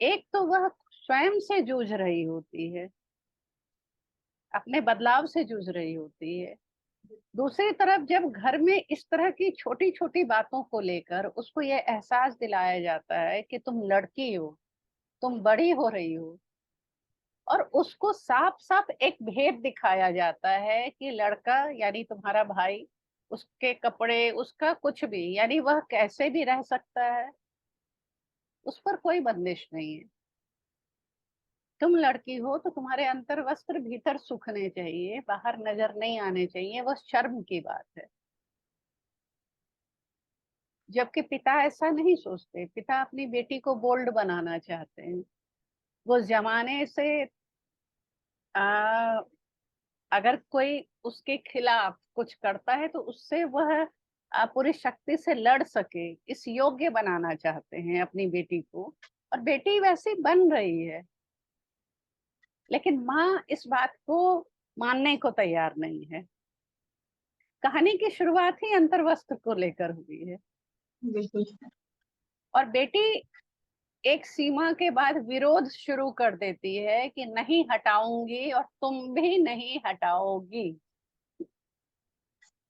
एक तो वह स्वयं से जूझ रही होती है, अपने बदलाव से जूझ रही होती है। दूसरी तरफ जब घर में इस तरह की छोटी छोटी बातों को लेकर उसको यह एहसास दिलाया जाता है कि तुम लड़की हो, तुम बड़ी हो रही हो, और उसको साफ साफ एक भेद दिखाया जाता है कि लड़का यानी तुम्हारा भाई, उसके कपड़े, उसका कुछ भी, यानी वह कैसे भी रह सकता है, उस पर कोई बंदिश नहीं है। तुम लड़की हो तो तुम्हारे अंतर वस्त्र भीतर सूखने चाहिए, बाहर नजर नहीं आने चाहिए, वह शर्म की बात है। जबकि पिता ऐसा नहीं सोचते, पिता अपनी बेटी को बोल्ड बनाना चाहते हैं। वो जमाने से आ, अगर कोई उसके खिलाफ कुछ करता है तो उससे वह पूरी शक्ति से लड़ सके, इस योग्य बनाना चाहते हैं अपनी बेटी को। और बेटी वैसी बन रही है, लेकिन माँ इस बात को मानने को तैयार नहीं है। कहानी की शुरुआत ही अंतर्वस्त्र को लेकर हुई है, बिल्कुल। और बेटी एक सीमा के बाद विरोध शुरू कर देती है कि नहीं हटाऊंगी और तुम भी नहीं हटाओगी।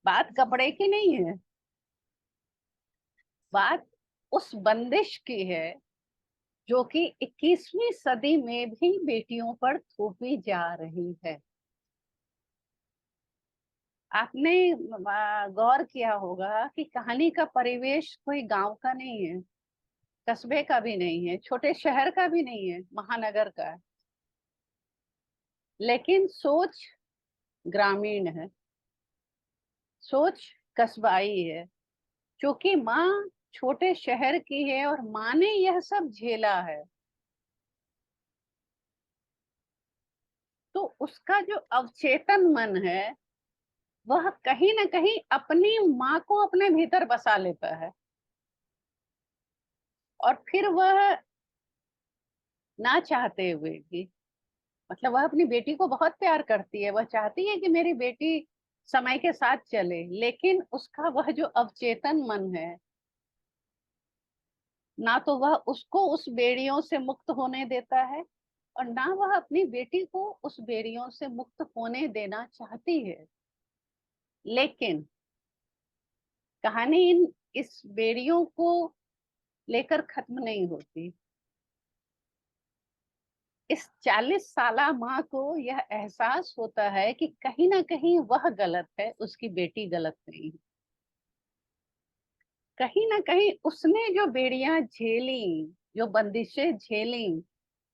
बात कपड़े की नहीं है, बात उस बंदिश की है जो कि 21वीं सदी में भी बेटियों पर थोपी जा रही है। आपने गौर किया होगा कि कहानी का परिवेश कोई गांव का नहीं है, कस्बे का भी नहीं है, छोटे शहर का भी नहीं है, महानगर का है, लेकिन सोच ग्रामीण है, सोच कस्बाई है। क्योंकि माँ छोटे शहर की है और माँ ने यह सब झेला है, तो उसका जो अवचेतन मन है वह कहीं ना कहीं अपनी माँ को अपने भीतर बसा लेता है। और फिर वह ना चाहते हुए भी, मतलब वह अपनी बेटी को बहुत प्यार करती है, वह चाहती है कि मेरी बेटी समय के साथ चले, लेकिन उसका वह जो अवचेतन मन है, ना तो वह उसको उस बेड़ियों से मुक्त होने देता है, और ना वह अपनी बेटी को उस बेड़ियों से मुक्त होने देना चाहती है। लेकिन कहानी इस बेड़ियों को लेकर खत्म नहीं होती। इस 40 साला माँ को यह एहसास होता है कि कहीं ना कहीं वह गलत है, उसकी बेटी गलत नहीं है। कहीं ना कहीं उसने जो बेड़ियां झेली, जो बंदिशें झेली,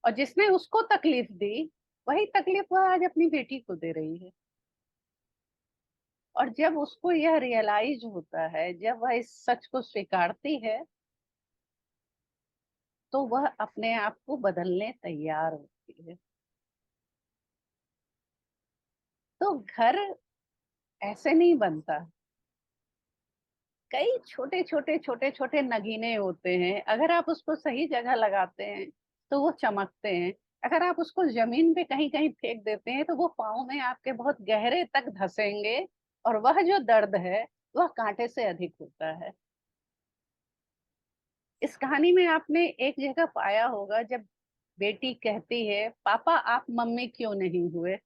और जिसने उसको तकलीफ दी, वही तकलीफ वह आज अपनी बेटी को दे रही है। और जब उसको यह रियलाइज होता है, जब वह इस सच को स्वीकारती है, तो वह अपने आप को बदलने तैयार होती है। तो घर ऐसे नहीं बनता। कई छोटे छोटे नगीने होते हैं, अगर आप उसको सही जगह लगाते हैं तो वो चमकते हैं। अगर आप उसको जमीन पे कहीं कहीं फेंक देते हैं तो वो पाँव में आपके बहुत गहरे तक धंसेंगे, और वह जो दर्द है वह कांटे से अधिक होता है। इस कहानी में आपने एक जगह पाया होगा, जब बेटी कहती है, पापा आप मम्मी क्यों नहीं हुए?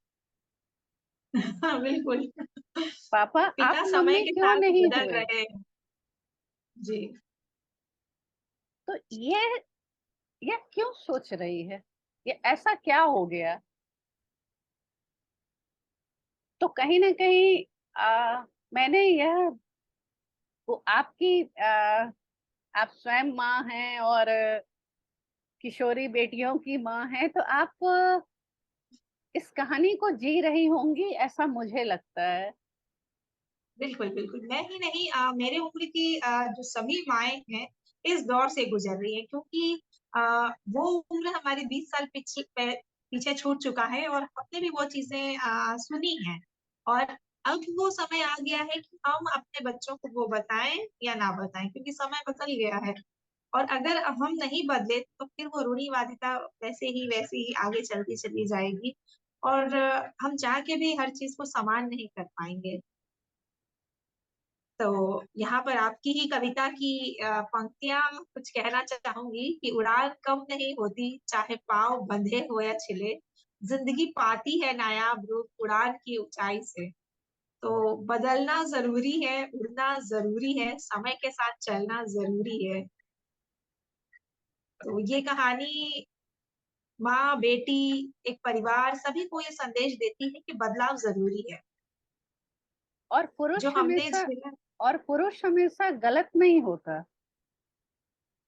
हाँ, बिल्कुल। पापा आप पिता समय मम्मी के क्यों साथ नहीं बदल हुए? रहे हैं। जी। तो ये क्यों सोच रही है? ये ऐसा क्या हो गया? तो कहीं ना कहीं मैंने यह, वो आपकी आप स्वयं माँ हैं और किशोरी बेटियों की माँ हैं, तो आप इस कहानी को जी रही होंगी, ऐसा मुझे लगता है। बिल्कुल बिल्कुल, मैं ही नहीं, मेरे उम्र की जो सभी माएं हैं इस दौर से गुजर रही है, क्योंकि वो उम्र हमारी 20 साल पीछे छूट चुका है, और हमने भी वो चीजें सुनी हैं। और अब वो समय आ गया है कि हम अपने बच्चों को वो बताएं या ना बताएं, क्योंकि समय बदल गया है। और अगर हम नहीं बदले तो फिर वो रूढ़िवादिता वैसे ही आगे चलती चली जाएगी, और हम चाह के भी हर चीज को समान नहीं कर पाएंगे। तो यहाँ पर आपकी ही कविता की पंक्तियां कुछ कहना चाहूंगी कि उड़ान कम नहीं होती, चाहे पाँव बंधे हो या छिले, जिंदगी पाती है नायाब रूप उड़ान की ऊंचाई से। तो बदलना जरूरी है, उड़ना जरूरी है, समय के साथ चलना जरूरी है। तो ये कहानी माँ बेटी, एक परिवार, सभी को ये संदेश देती है कि बदलाव जरूरी है। और जो पुरुष हमने हमेशा झेला। और पुरुष हमेशा गलत नहीं होता,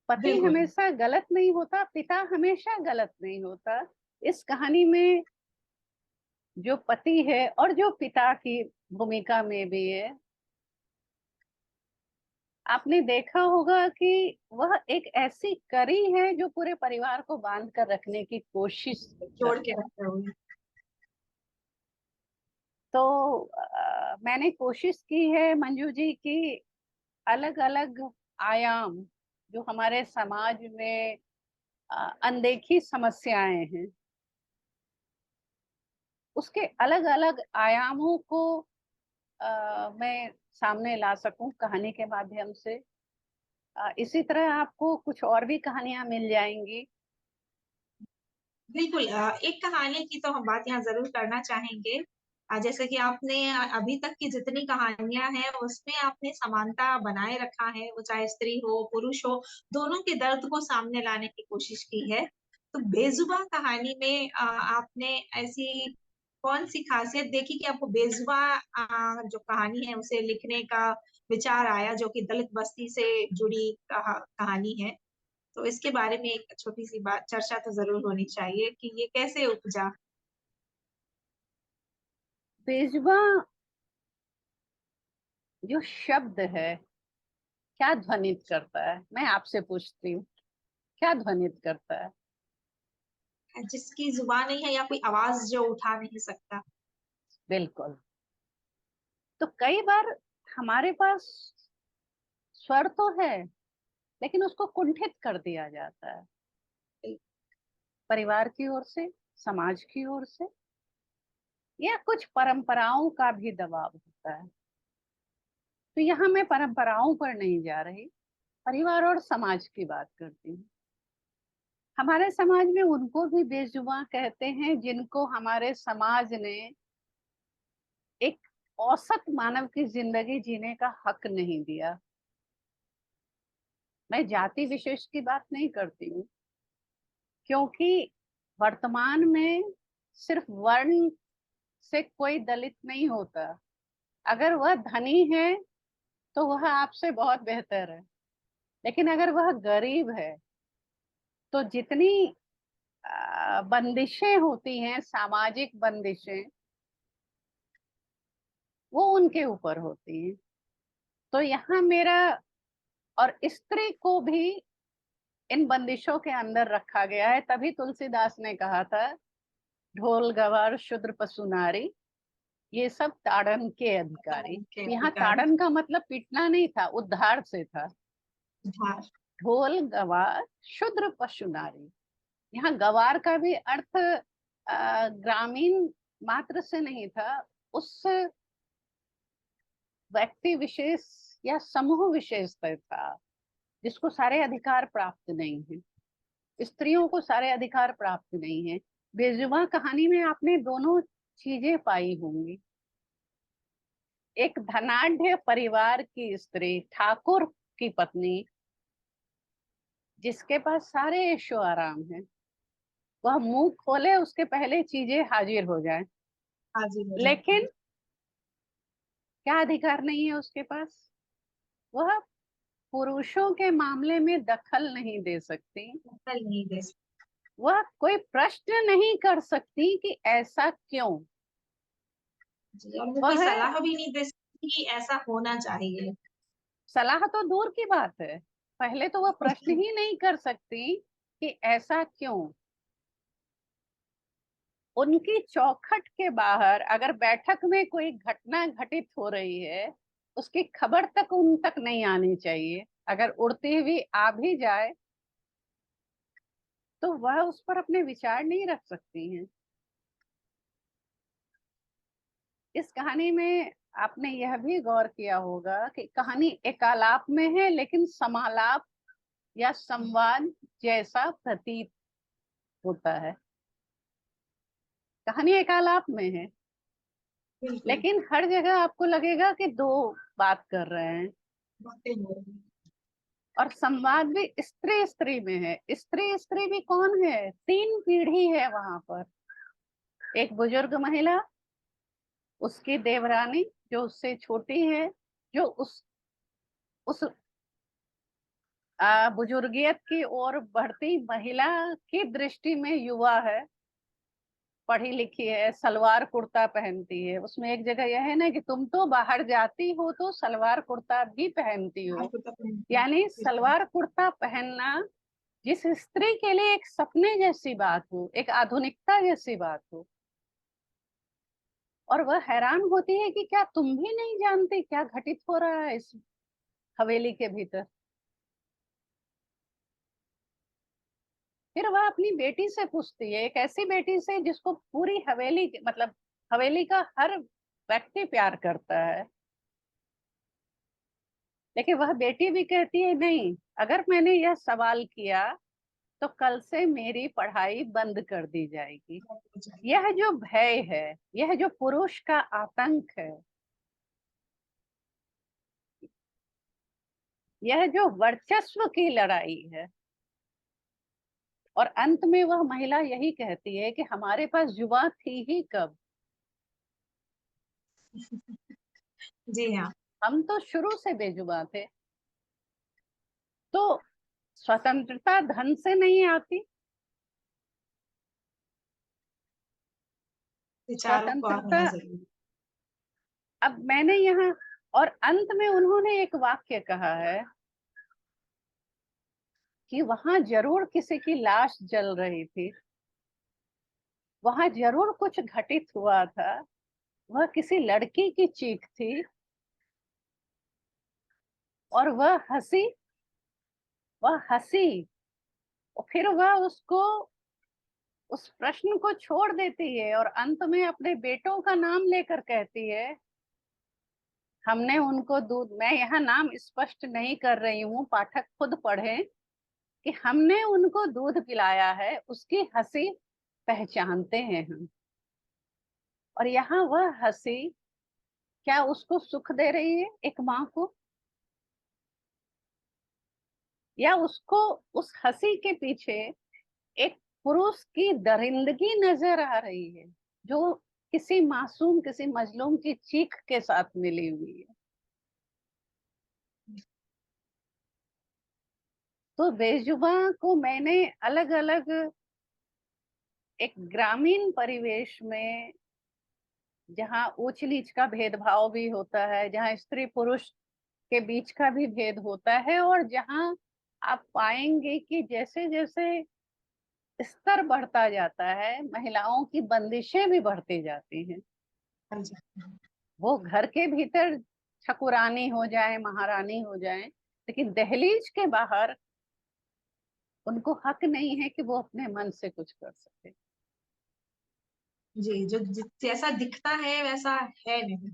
पति बिल्कुल हमेशा गलत नहीं होता, पिता हमेशा गलत नहीं होता। इस कहानी में जो पति है और जो पिता की भूमिका में भी है, आपने देखा होगा कि वह एक ऐसी कड़ी है जो पूरे परिवार को बांध कर रखने की कोशिश जोड़ के करता है। रखते हुए। तो मैंने कोशिश की है मंजू जी की अलग अलग आयाम, जो हमारे समाज में अनदेखी समस्याएं हैं, उसके अलग अलग आयामों को मैं सामने ला सकूं कहानी के माध्यम से। इसी तरह आपको कुछ और भी कहानियां मिल जाएंगी। बिल्कुल, एक कहानी की तो हम बात यहाँ जरूर करना चाहेंगे। जैसे कि आपने अभी तक की जितनी कहानियां हैं उसमें आपने समानता बनाए रखा है, वो चाहे स्त्री हो पुरुष हो, दोनों के दर्द को सामने लाने की कोशिश की है। तो बेजुबान कहानी में आपने ऐसी कौन सी खासियत देखी कि आपको बेजुबान जो कहानी है उसे लिखने का विचार आया, जो कि दलित बस्ती से जुड़ी कहानी है। तो इसके बारे में एक छोटी सी बात चर्चा तो जरूर होनी चाहिए कि ये कैसे उपजा। बेजुबा जो शब्द है, क्या ध्वनित करता है? मैं आपसे पूछती हूँ, क्या ध्वनित करता है? जिसकी जुबान नहीं है या कोई आवाज जो उठा नहीं सकता। बिल्कुल। तो कई बार हमारे पास स्वर तो है, लेकिन उसको कुंठित कर दिया जाता है, परिवार की ओर से, समाज की ओर से, या कुछ परंपराओं का भी दबाव होता है। तो यहाँ मैं परंपराओं पर नहीं जा रही, परिवार और समाज की बात करती हूँ। हमारे समाज में उनको भी बेजुबान कहते हैं जिनको हमारे समाज ने एक औसत मानव की जिंदगी जीने का हक नहीं दिया। मैं जाति विशेष की बात नहीं करती हूँ, क्योंकि वर्तमान में सिर्फ वर्ण से कोई दलित नहीं होता। अगर वह धनी है तो वह आपसे बहुत बेहतर है, लेकिन अगर वह गरीब है तो जितनी बंदिशें होती हैं, सामाजिक बंदिशें, वो उनके ऊपर होती हैं। तो यहाँ मेरा, और स्त्री को भी इन बंदिशों के अंदर रखा गया है। तभी तुलसीदास ने कहा था, ढोल गवार शूद्र पशु नारी, ये सब ताड़न के अधिकारी। के यहाँ अधिकारी। ताड़न का मतलब पीटना नहीं था, उद्धार से था। हाँ। ढोल गवार शूद्र पशु नारी, यहाँ गवार का भी अर्थ ग्रामीण मात्र से नहीं था, उस व्यक्ति विशेष या समूह विशेष पर था जिसको सारे अधिकार प्राप्त नहीं है। स्त्रियों को सारे अधिकार प्राप्त नहीं है। बेजुबां कहानी में आपने दोनों चीजें पाई होंगी। एक धनाढ़ परिवार की स्त्री, ठाकुर की पत्नी, जिसके पास सारे ऐशो आराम है, वह मुंह खोले उसके पहले चीजें हाजिर हो जाए, हाजिर हो जाते हैं। लेकिन क्या अधिकार नहीं है उसके पास? वह पुरुषों के मामले में दखल नहीं दे सकती। दखल नहीं दे सकते। वह कोई प्रश्न नहीं कर सकती कि ऐसा क्यों। जी, और वो कोई वह सलाह भी नहीं दे सकती कि ऐसा होना चाहिए। सलाह तो दूर की बात है, पहले तो वह प्रश्न ही नहीं कर सकती कि ऐसा क्यों। उनकी चौखट के बाहर अगर बैठक में कोई घटना घटित हो रही है, उसकी खबर तक उन तक नहीं आनी चाहिए। अगर उड़ती हुई आ भी जाए तो वह उस पर अपने विचार नहीं रख सकती हैं। इस कहानी में आपने यह भी गौर किया होगा कि कहानी एकालाप में है, लेकिन समालाप या संवाद जैसा प्रतीत होता है। कहानी एकालाप में है, बिल्कुल। लेकिन हर जगह आपको लगेगा कि दो बात कर रहे हैं। बातें हो रही। और संवाद भी स्त्री स्त्री में है। स्त्री स्त्री भी कौन है? तीन पीढ़ी है वहां पर। एक बुजुर्ग महिला, उसकी देवरानी जो उससे छोटी है, जो उस बुजुर्गियत की ओर बढ़ती महिला की दृष्टि में युवा है, पढ़ी लिखी है, सलवार कुर्ता पहनती है। उसमें एक जगह यह है ना कि तुम तो बाहर जाती हो तो सलवार कुर्ता भी पहनती हो। आपको तो पहनती। यानी बिल्कुल। सलवार कुर्ता पहनना जिस स्त्री के लिए एक सपने जैसी बात हो, एक आधुनिकता जैसी बात हो, और वह हैरान होती है कि क्या तुम भी नहीं जानते क्या घटित हो रहा है इस हवेली के भीतर। फिर वह अपनी बेटी से पूछती है, एक ऐसी बेटी से जिसको पूरी हवेली, मतलब हवेली का हर व्यक्ति प्यार करता है, लेकिन वह बेटी भी कहती है नहीं, अगर मैंने यह सवाल किया तो कल से मेरी पढ़ाई बंद कर दी जाएगी। यह जो भय है, यह जो पुरुष का आतंक है, यह जो वर्चस्व की लड़ाई है, और अंत में वह महिला यही कहती है कि हमारे पास जुबान थी ही कब, जी हाँ। हम तो शुरू से बेजुबान थे। तो स्वतंत्रता धन से नहीं आती। विचारों का स्वतंत्रता, होना जरूरी। अब मैंने यहाँ, और अंत में उन्होंने एक वाक्य कहा है कि वहां जरूर किसी की लाश जल रही थी, वहां जरूर कुछ घटित हुआ था, वह किसी लड़की की चीख थी, और वह हंसी और फिर वह उसको, उस प्रश्न को छोड़ देती है और अंत में अपने बेटों का नाम लेकर कहती है, हमने उनको दूध, मैं यहाँ नाम स्पष्ट नहीं कर रही हूँ, पाठक खुद पढ़ें, कि हमने उनको दूध पिलाया है, उसकी हंसी पहचानते हैं हम। और यहाँ वह हंसी क्या उसको सुख दे रही है, एक माँ को, या उसको उस हंसी के पीछे एक पुरुष की दरिंदगी नजर आ रही है जो किसी मासूम, किसी मजलूम की चीख के साथ मिली हुई है। तो बेजुबां को मैंने अलग अलग एक ग्रामीण परिवेश में जहाँ ऊंच नीच का भेदभाव भी होता है, जहाँ स्त्री पुरुष के बीच का भी भेद होता है, और जहाँ आप पाएंगे कि जैसे जैसे स्तर बढ़ता जाता है, महिलाओं की बंदिशें भी बढ़ती जाती हैं। हाँ जी। वो घर के भीतर ठकुरानी हो जाए, महारानी हो जाए, लेकिन दहलीज के बाहर उनको हक नहीं है कि वो अपने मन से कुछ कर सके। जी, जो जैसा दिखता है वैसा है नहीं।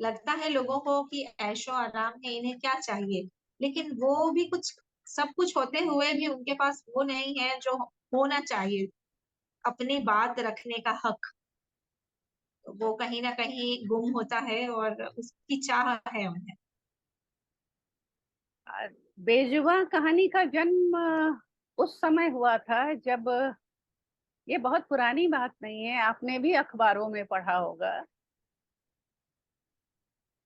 लगता है लोगों को कि ऐशो आराम है, इन्हें क्या चाहिए, लेकिन वो भी कुछ, सब कुछ होते हुए भी उनके पास वो नहीं है जो होना चाहिए, अपनी बात रखने का हक। तो वो कहीं ना कहीं गुम होता है और उसकी चाह है उन्हें। बेजुबां कहानी का जन्म उस समय हुआ था जब, ये बहुत पुरानी बात नहीं है, आपने भी अखबारों में पढ़ा होगा,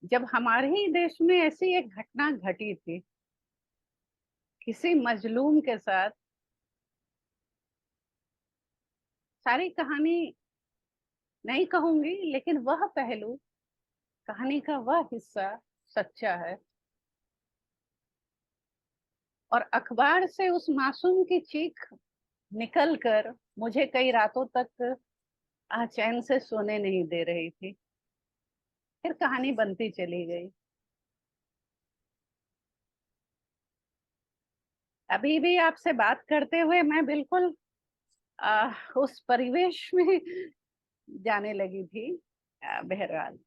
जब हमारे ही देश में ऐसी एक घटना घटी थी किसी मजलूम के साथ। सारी कहानी नहीं कहूंगी, लेकिन वह पहलू, कहानी का वह हिस्सा सच्चा है। और अखबार से उस मासूम की चीख निकल कर मुझे कई रातों तक चैन से सोने नहीं दे रही थी। फिर कहानी बनती चली गई। अभी भी आपसे बात करते हुए मैं बिल्कुल उस परिवेश में जाने लगी थी। बहरहाल,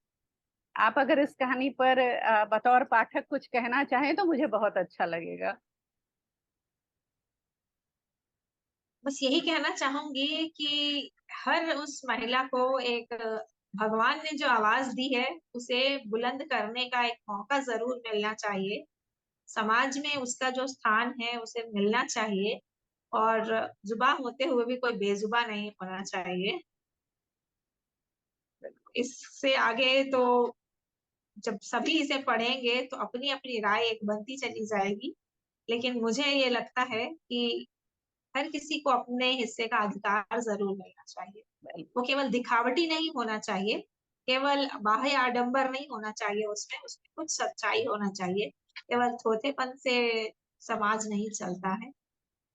आप अगर इस कहानी पर बतौर पाठक कुछ कहना चाहें तो मुझे बहुत अच्छा लगेगा। बस यही कहना चाहूंगी कि हर उस महिला को एक, भगवान ने जो आवाज दी है उसे बुलंद करने का एक मौका जरूर मिलना चाहिए। समाज में उसका जो स्थान है उसे मिलना चाहिए। और जुबा होते हुए भी कोई बेजुबा नहीं होना चाहिए। इससे आगे तो जब सभी इसे पढ़ेंगे तो अपनी अपनी राय एक बनती चली जाएगी। लेकिन मुझे ये लगता है कि हर किसी को अपने हिस्से का अधिकार जरूर मिलना चाहिए। वो केवल दिखावटी नहीं होना चाहिए, केवल बाह्य आडंबर नहीं होना चाहिए, उसमें उसमें कुछ सच्चाई होना चाहिए। केवल थोथेपन से समाज नहीं चलता है।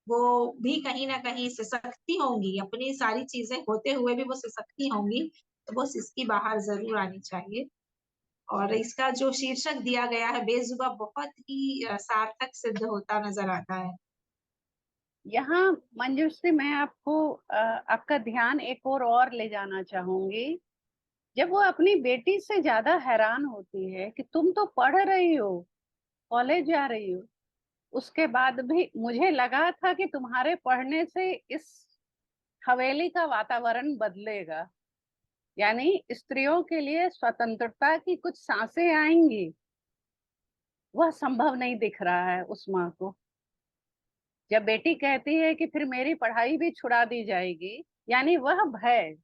वो भी कहीं ना कहीं सशक्ति होंगी, अपनी सारी चीजें होते हुए भी वो सशक्ति होंगी। तो बस इसकी बाहर जरूर आनी चाहिए। और इसका जो शीर्षक दिया गया है बेजुबा, बहुत ही सार्थक सिद्ध होता नजर आता है। यहाँ मंजूश्री, मैं आपको आपका ध्यान एक और ले जाना चाहूंगी। जब वो अपनी बेटी से ज्यादा हैरान होती है कि तुम तो पढ़ रही हो, कॉलेज जा रही हो, उसके बाद भी मुझे लगा था कि तुम्हारे पढ़ने से इस हवेली का वातावरण बदलेगा, यानी स्त्रियों के लिए स्वतंत्रता की कुछ सांसें आएंगी। वह संभव नहीं दिख रहा है उस माँ को। जब बेटी कहती है कि फिर मेरी पढ़ाई भी छुड़ा दी जाएगी, यानी वह भय,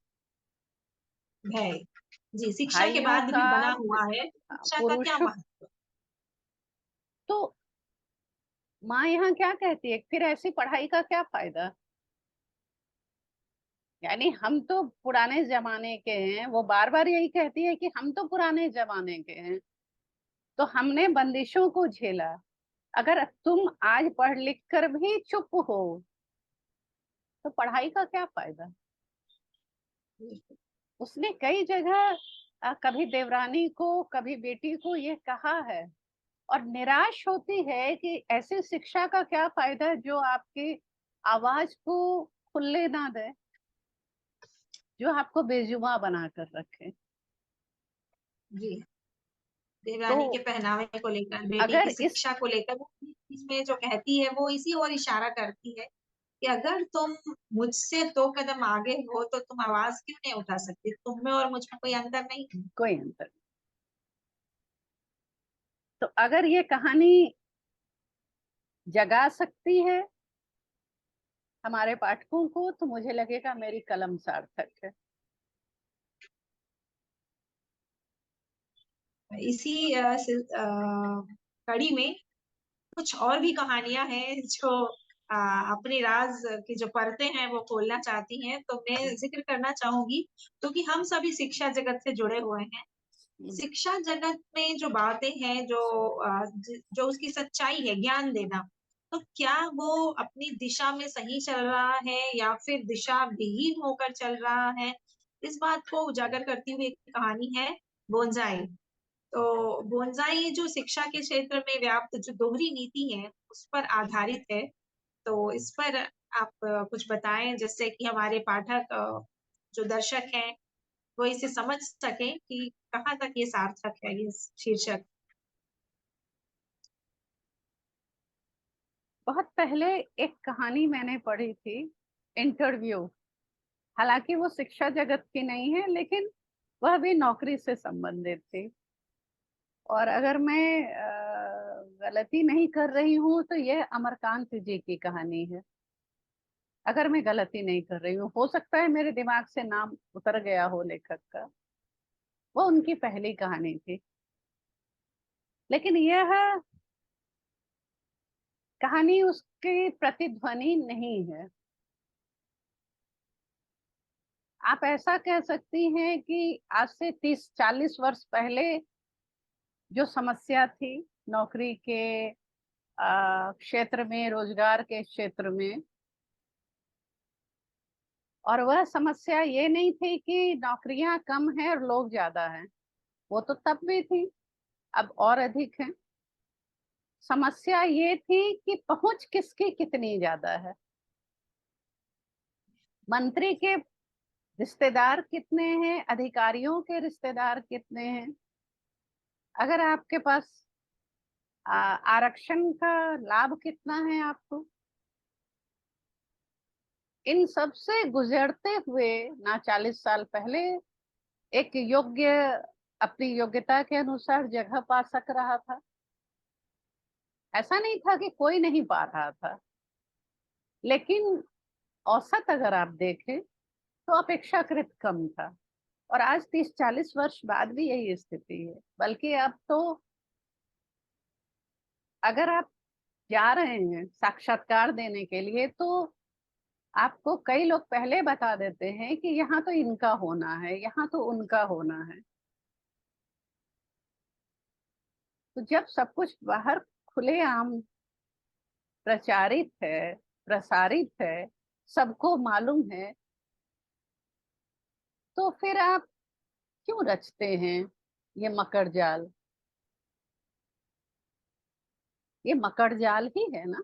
है। जी, शिक्षा के भाइयों बाद का, भी बना हुआ है, शिक्षा का क्या पुरुष। महत्व। तो माँ यहाँ क्या कहती है, फिर ऐसी पढ़ाई का क्या फायदा। यानी हम तो पुराने जमाने के हैं, वो बार बार यही कहती है कि हम तो पुराने जमाने के हैं, तो हमने बंदिशों को झेला। अगर तुम आज पढ़ लिख कर भी चुप हो तो पढ़ाई का क्या फायदा। उसने कई जगह कभी देवरानी को, कभी बेटी को ये कहा है। और निराश होती है कि ऐसी शिक्षा का क्या फायदा जो आपकी आवाज को खुलने ना दे, जो आपको बेजुबां बना कर रखे। जी, तो देवरानी के पहनावे को लेकर, बेटी अगर की इस, शिक्षा को लेकर वो इसमें जो कहती है वो इसी ओर इशारा करती है कि अगर तुम मुझसे 2 कदम आगे हो तो तुम आवाज क्यों नहीं उठा सकती, तुम में और मुझ में कोई अंतर नहीं है। कोई अंतर। तो अगर ये कहानी जगा सकती है हमारे पाठकों को, तो मुझे लगेगा मेरी कलम सार्थक है। इसी कड़ी में कुछ और भी कहानियां हैं जो अपने राज की जो परतें हैं वो खोलना चाहती हैं, तो मैं जिक्र करना चाहूंगी, क्योंकि हम सभी शिक्षा जगत से जुड़े हुए हैं। शिक्षा जगत में जो बातें हैं, जो उसकी सच्चाई है, ज्ञान देना, तो क्या वो अपनी दिशा में सही चल रहा है या फिर दिशा विहीन होकर चल रहा है, इस बात को उजागर करती हुई एक कहानी है बोनजाई। तो बोनजाई जो शिक्षा के क्षेत्र में व्याप्त जो दोहरी नीति है उस पर आधारित है। तो इस पर आप कुछ बताएं, जिससे कि हमारे पाठक, जो दर्शक हैं, वो इसे समझ सके कि कहाँ तक ये सार्थक है, ये शीर्षक। बहुत पहले एक कहानी मैंने पढ़ी थी, इंटरव्यू। हालांकि वो शिक्षा जगत की नहीं है, लेकिन वह भी नौकरी से संबंधित थी। और अगर मैं गलती नहीं कर रही हूँ तो यह अमरकांत जी की कहानी है। अगर मैं गलती नहीं कर रही हूँ, हो सकता है मेरे दिमाग से नाम उतर गया हो लेखक का। वो उनकी पहली कहानी थी। लेकिन यह कहानी उसकी प्रतिध्वनि नहीं है। आप ऐसा कह सकती हैं कि आज से 30-40 वर्ष पहले जो समस्या थी नौकरी के क्षेत्र में, रोजगार के क्षेत्र में, और वह समस्या ये नहीं थी कि नौकरियां कम है और लोग ज्यादा हैं। वो तो तब भी थी, अब और अधिक है। समस्या ये थी कि पहुंच किसकी कितनी ज्यादा है। मंत्री के रिश्तेदार कितने हैं, अधिकारियों के रिश्तेदार कितने हैं। अगर आपके पास आरक्षण का लाभ कितना है आपको, इन सब से गुजरते हुए ना 40 साल पहले एक योग्य अपनी योग्यता के अनुसार जगह पा सक रहा था। ऐसा नहीं था कि कोई नहीं पा रहा था, लेकिन औसत अगर आप देखें तो अपेक्षाकृत कम था। और आज 30-40 वर्ष बाद भी यही स्थिति है। बल्कि अब तो अगर आप जा रहे हैं साक्षात्कार देने के लिए, तो आपको कई लोग पहले बता देते हैं कि यहाँ तो इनका होना है, यहाँ तो उनका होना है। तो जब सब कुछ बाहर खुलेआम प्रचारित है, प्रसारित है, सबको मालूम है, तो फिर आप क्यों रचते हैं ये मकर जाल? ये मकर जाल ही है ना।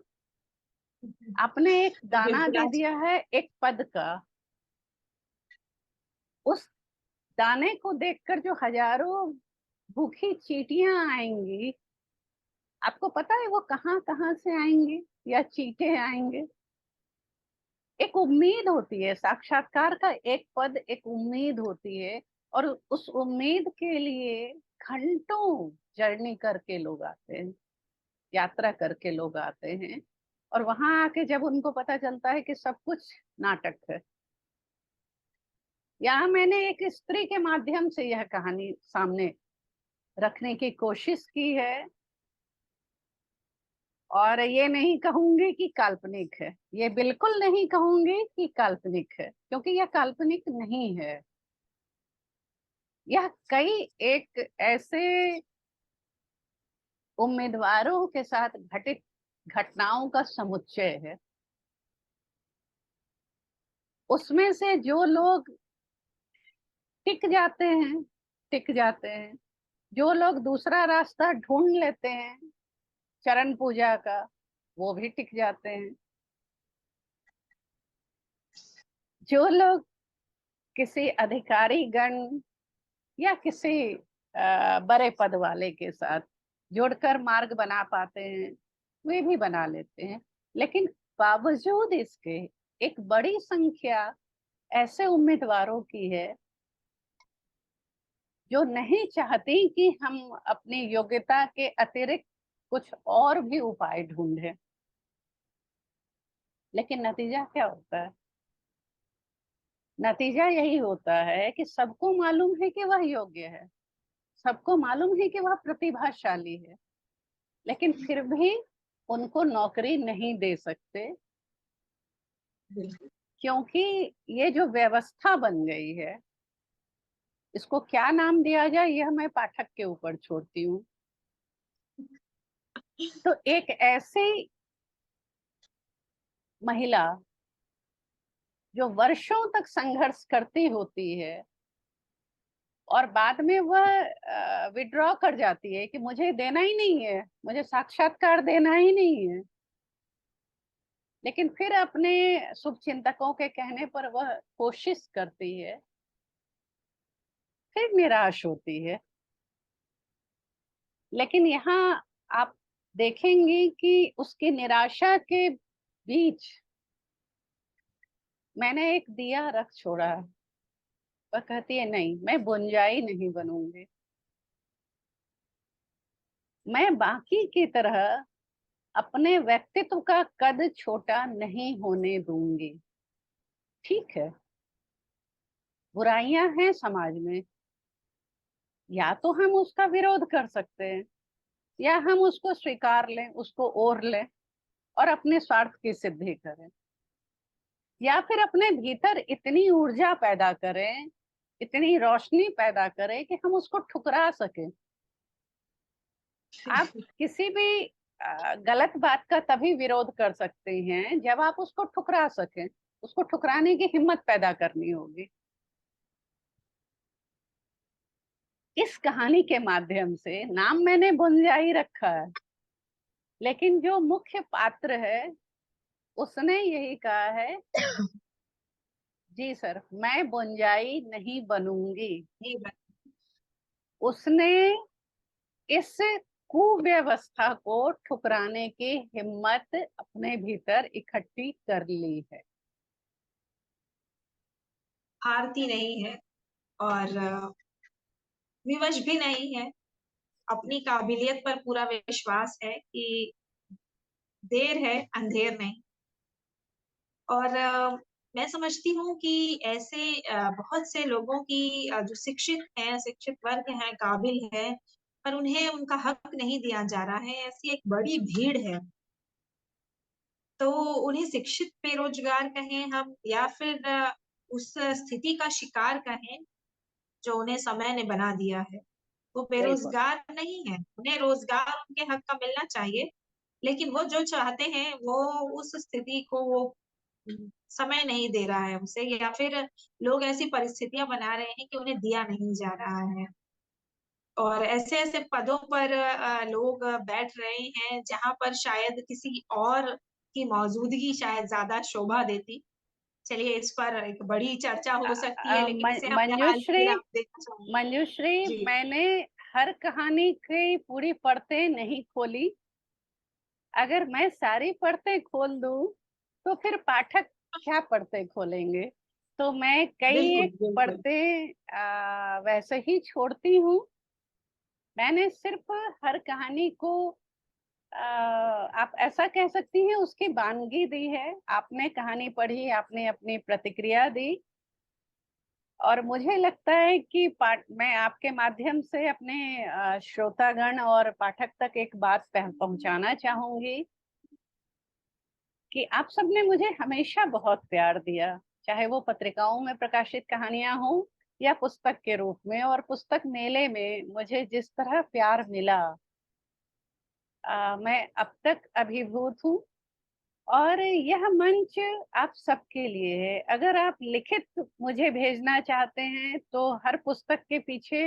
आपने एक तो दाना बिल्कुल दे आज। दिया है एक पद का। उस दाने को देखकर जो हजारों भूखी चींटियां आएंगी, आपको पता है वो कहाँ कहाँ से आएंगे, या चींटे आएंगे? एक उम्मीद होती है, साक्षात्कार का एक पद एक उम्मीद होती है। और उस उम्मीद के लिए घंटों जर्नी करके लोग आते हैं, यात्रा करके लोग आते हैं। और वहां आके जब उनको पता चलता है कि सब कुछ नाटक है। यहाँ मैंने एक स्त्री के माध्यम से यह कहानी सामने रखने की कोशिश की है। और ये नहीं कहूंगी कि काल्पनिक है, ये बिल्कुल नहीं कहूंगी कि काल्पनिक है, क्योंकि यह काल्पनिक नहीं है। यह कई एक ऐसे उम्मीदवारों के साथ घटित घटनाओं का समुच्चय है। उसमें से जो लोग टिक जाते हैं, टिक जाते हैं। जो लोग दूसरा रास्ता ढूंढ लेते हैं चरण पूजा का, वो भी टिक जाते हैं। जो लोग किसी अधिकारी गण या किसी बड़े पद वाले के साथ जोड़कर मार्ग बना पाते हैं, वे भी बना लेते हैं। लेकिन बावजूद इसके एक बड़ी संख्या ऐसे उम्मीदवारों की है जो नहीं चाहती कि हम अपनी योग्यता के अतिरिक्त कुछ और भी उपाय ढूंढें। लेकिन नतीजा क्या होता है? नतीजा यही होता है कि सबको मालूम है कि वह योग्य है, सबको मालूम है कि वह प्रतिभाशाली है, लेकिन फिर भी उनको नौकरी नहीं दे सकते। बिल्कुल। क्योंकि ये जो व्यवस्था बन गई है, इसको क्या नाम दिया जाए यह मैं पाठक के ऊपर छोड़ती हूँ। तो एक ऐसी महिला जो वर्षों तक संघर्ष करती होती है और बाद में वह विड्रॉ कर जाती है कि मुझे देना ही नहीं है, मुझे साक्षात्कार देना ही नहीं है, लेकिन फिर अपने शुभ चिंतकों के कहने पर वह कोशिश करती है, फिर निराश होती है। लेकिन यहाँ आप देखेंगे कि उसकी निराशा के बीच मैंने एक दिया रख छोड़ा है। वह कहती है नहीं, मैं बुनजाई नहीं बनूंगी, मैं बाकी की तरह अपने व्यक्तित्व का कद छोटा नहीं होने दूंगी। ठीक है, बुराइयां हैं समाज में, या तो हम उसका विरोध कर सकते हैं या हम उसको स्वीकार लें, उसको ओढ़ लें और अपने स्वार्थ की सिद्धि करें, या फिर अपने भीतर इतनी ऊर्जा पैदा करें, इतनी रोशनी पैदा करें कि हम उसको ठुकरा सकें। आप किसी भी गलत बात का तभी विरोध कर सकते हैं जब आप उसको ठुकरा सकें, उसको ठुकराने की हिम्मत पैदा करनी होगी। इस कहानी के माध्यम से नाम मैंने बुनजाई रखा है, लेकिन जो मुख्य पात्र है उसने यही कहा है, जी सर मैं बुनजाई नहीं बनूंगी। ये बात। उसने इस कुव्यवस्था को ठुकराने की हिम्मत अपने भीतर इकट्ठी कर ली है। हारती नहीं है और विवश भी नहीं है। अपनी काबिलियत पर पूरा विश्वास है कि देर है अंधेर नहीं। और मैं समझती हूँ कि ऐसे बहुत से लोगों की जो शिक्षित हैं, शिक्षित वर्ग हैं, काबिल है, पर उन्हें उनका हक नहीं दिया जा रहा है, ऐसी एक बड़ी भीड़ है। तो उन्हें शिक्षित बेरोजगार कहें हम, या फिर उस स्थिति का शिकार कहें जो उन्हें समय ने बना दिया है। वो बिल्कुल। बेरोजगार नहीं है, उन्हें रोजगार उनके हक का मिलना चाहिए। लेकिन वो जो चाहते हैं वो उस स्थिति को वो समय नहीं दे रहा है उसे, या फिर लोग ऐसी परिस्थितियां बना रहे हैं कि उन्हें दिया नहीं जा रहा है। और ऐसे ऐसे पदों पर लोग बैठ रहे हैं जहां पर शायद किसी और की मौजूदगी शायद ज्यादा शोभा देती। चलिए, इस पर एक बड़ी चर्चा हो सकती है, लेकिन इसे हम यहाँ मंजुश्री, विराम देना चाहूंगी। मंजुश्री जी। मैंने हर कहानी की पूरी परतें नहीं खोली। अगर मैं सारी परतें खोल दूं तो फिर पाठक क्या परतें खोलेंगे। तो मैं कई बिल्कुल एक बिल्कुल। परतें वैसे ही छोड़ती हूँ। मैंने सिर्फ हर कहानी को आप ऐसा कह सकती हैं उसकी वानगी दी है। आपने कहानी पढ़ी, आपने अपनी प्रतिक्रिया दी, और मुझे लगता है कि मैं आपके माध्यम से अपने श्रोतागण और पाठक तक एक बात पहुंचाना चाहूंगी कि आप सबने मुझे हमेशा बहुत प्यार दिया, चाहे वो पत्रिकाओं में प्रकाशित कहानियां हो या पुस्तक के रूप में। और पुस्तक मेले में मुझे जिस तरह प्यार मिला, मैं अब तक अभिभूत हूँ। और यह मंच आप सबके लिए है। अगर आप लिखित मुझे भेजना चाहते हैं तो हर पुस्तक के पीछे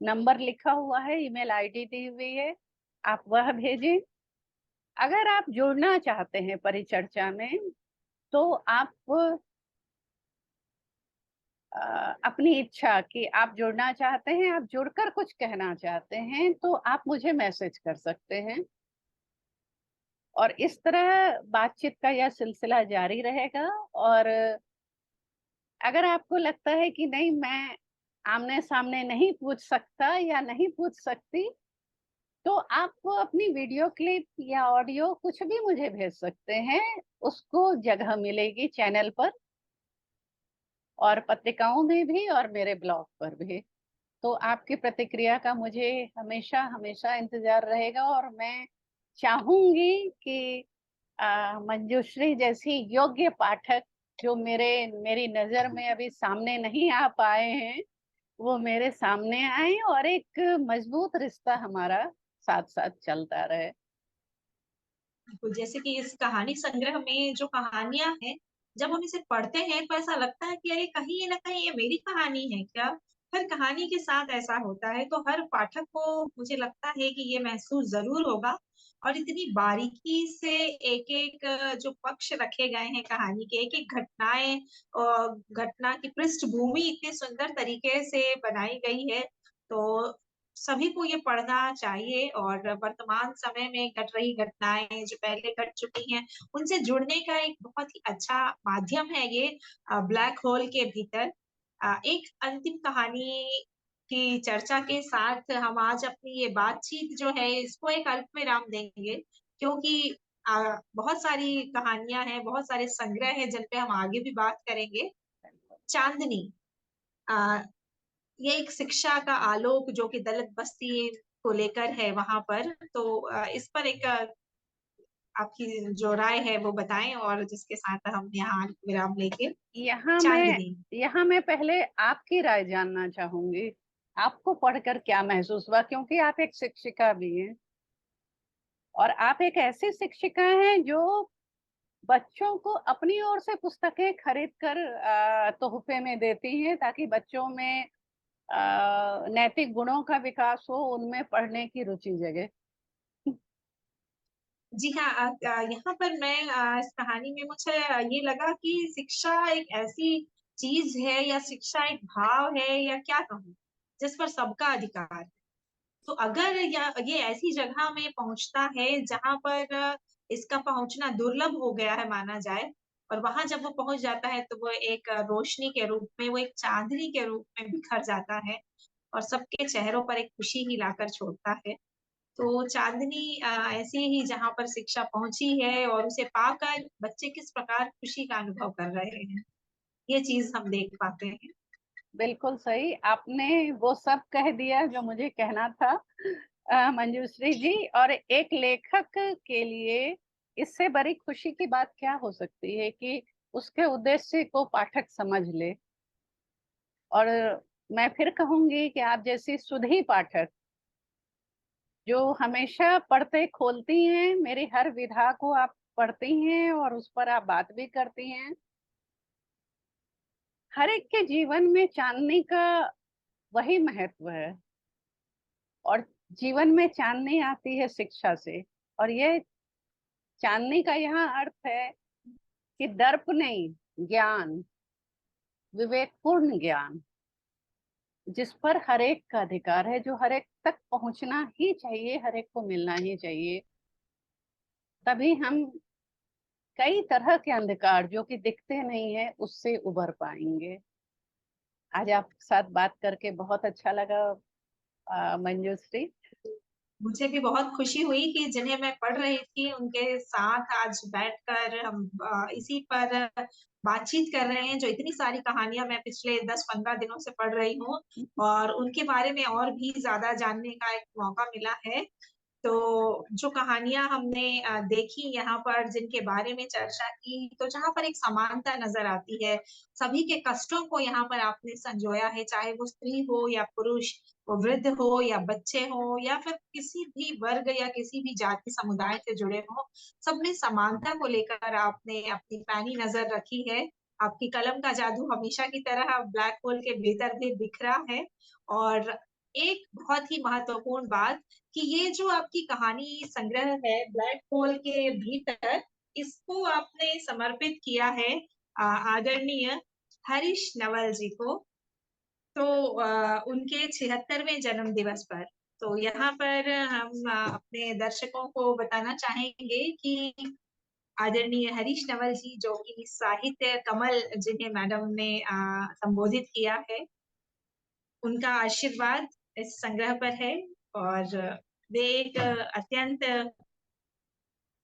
नंबर लिखा हुआ है, ईमेल आईडी दी हुई है, आप वह भेजें। अगर आप जुड़ना चाहते हैं परिचर्चा में तो आप अपनी इच्छा कि आप जुड़ना चाहते हैं, आप जुड़कर कुछ कहना चाहते हैं, तो आप मुझे मैसेज कर सकते हैं। और इस तरह बातचीत का यह सिलसिला जारी रहेगा। और अगर आपको लगता है कि नहीं, मैं आमने सामने नहीं पूछ सकता या नहीं पूछ सकती, तो आप अपनी वीडियो क्लिप या ऑडियो कुछ भी मुझे भेज सकते हैं। उसको जगह मिलेगी चैनल पर और पत्रिकाओं में भी और मेरे ब्लॉग पर भी। तो आपकी प्रतिक्रिया का मुझे हमेशा हमेशा इंतजार रहेगा। और मैं चाहूंगी कि मंजूश्री जैसी योग्य पाठक जो मेरी नजर में अभी सामने नहीं आ पाए हैं, वो मेरे सामने आए और एक मजबूत रिश्ता हमारा साथ साथ चलता रहे। तो जैसे कि इस कहानी संग्रह में जो कहानियां हैं, जब हम इसे पढ़ते हैं तो ऐसा लगता है कि अरे कहीं ना कहीं ये मेरी कहानी है क्या। हर कहानी के साथ ऐसा होता है, तो हर पाठक को मुझे लगता है कि ये महसूस जरूर होगा। और इतनी बारीकी से एक एक जो पक्ष रखे गए हैं कहानी के, एक एक घटनाएं और घटना की पृष्ठभूमि इतने सुंदर तरीके से बनाई गई है। तो सभी को ये पढ़ना चाहिए, और वर्तमान समय में घट रही घटनाएं जो पहले घट चुकी हैं उनसे जुड़ने का एक बहुत ही अच्छा माध्यम है ये ब्लैक होल के भीतर। एक अंतिम कहानी की चर्चा के साथ हम आज अपनी ये बातचीत जो है इसको एक अल्प विराम देंगे, क्योंकि बहुत सारी कहानियां हैं, बहुत सारे संग्रह हैं जिन पे हम आगे भी बात करेंगे। चांदनी, ये एक शिक्षा का आलोक जो कि दलित बस्ती को लेकर है वहां पर। तो इस पर एक आपकी जो राय है वो बताएं, और जिसके साथ हम यहाँ विराम लेके। यहाँ मैं चांदनी। यहाँ मैं पहले आपकी राय जानना चाहूंगी। आपको पढ़कर क्या महसूस हुआ, क्योंकि आप एक शिक्षिका भी हैं, और आप एक ऐसी शिक्षिका हैं जो बच्चों को अपनी ओर से पुस्तकें खरीद कर तोहफे में देती हैं, ताकि बच्चों में नैतिक गुणों का विकास हो, उनमें पढ़ने की रुचि जगे। जी हाँ, यहाँ पर मैं इस कहानी में मुझे ये लगा कि शिक्षा एक ऐसी चीज है, या शिक्षा एक भाव है, या क्या कहूँ, जिस पर सबका अधिकार है। तो अगर ये ऐसी जगह में पहुंचता है जहां पर इसका पहुंचना दुर्लभ हो गया है माना जाए, और वहां जब वो पहुंच जाता है तो वो एक रोशनी के रूप में, वो एक चांदनी के रूप में बिखर जाता है, और सबके चेहरों पर एक खुशी ही लाकर छोड़ता है। तो चांदनी ऐसे ही जहां पर शिक्षा पहुंची है और उसे पाकर बच्चे किस प्रकार खुशी का अनुभव कर रहे हैं, ये चीज हम देख पाते हैं। बिल्कुल सही, आपने वो सब कह दिया जो मुझे कहना था, मंजूश्री जी। और एक लेखक के लिए इससे बड़ी खुशी की बात क्या हो सकती है कि उसके उद्देश्य को पाठक समझ ले। और मैं फिर कहूंगी कि आप जैसी सुधी पाठक, जो हमेशा पढ़ते खोलती हैं, मेरी हर विधा को आप पढ़ती हैं और उस पर आप बात भी करती हैं। हर एक के जीवन में चांदनी का वही महत्व है, और जीवन में चांदनी आती है शिक्षा से। और ये चांदनी का यहाँ अर्थ है कि दर्प नहीं, ज्ञान, विवेकपूर्ण ज्ञान, जिस पर हर एक का अधिकार है, जो हर एक तक पहुंचना ही चाहिए, हर एक को मिलना ही चाहिए। तभी हम कई तरह के अंधकार जो कि दिखते नहीं है उससे उबर पाएंगे। आज आपके साथ बात करके बहुत अच्छा लगा, मंजूश्री। मुझे भी बहुत खुशी हुई कि जिन्हें मैं पढ़ रही थी उनके साथ आज बैठकर हम इसी पर बातचीत कर रहे हैं, जो इतनी सारी कहानियां मैं पिछले 10-15 दिनों से पढ़ रही हूँ, और उनके बारे में और भी ज्यादा जानने का एक मौका मिला है। तो जो कहानियां हमने देखी यहाँ पर, जिनके बारे में चर्चा की, तो जहाँ पर एक समानता नजर आती है, सभी के कष्टों को यहाँ पर आपने संजोया है, चाहे वो स्त्री हो या पुरुष, वो वृद्ध हो या बच्चे हो, या फिर किसी भी वर्ग या किसी भी जाति समुदाय से जुड़े हो, सब में समानता को लेकर आपने अपनी पैनी नजर रखी है। आपकी कलम का जादू हमेशा की तरह ब्लैक होल के भीतर भी बिखरा है। और एक बहुत ही महत्वपूर्ण बात, कि ये जो आपकी कहानी संग्रह है ब्लैक होल के भीतर, इसको आपने समर्पित किया है आदरणीय हरीश नवल जी को। तो उनके 76वें जन्म दिवस पर, तो यहाँ पर हम अपने दर्शकों को बताना चाहेंगे कि आदरणीय हरीश नवल जी, जो कि साहित्य कमल जिन्हें मैडम ने संबोधित किया है, उनका आशीर्वाद इस संग्रह पर है। और वे एक अत्यंत,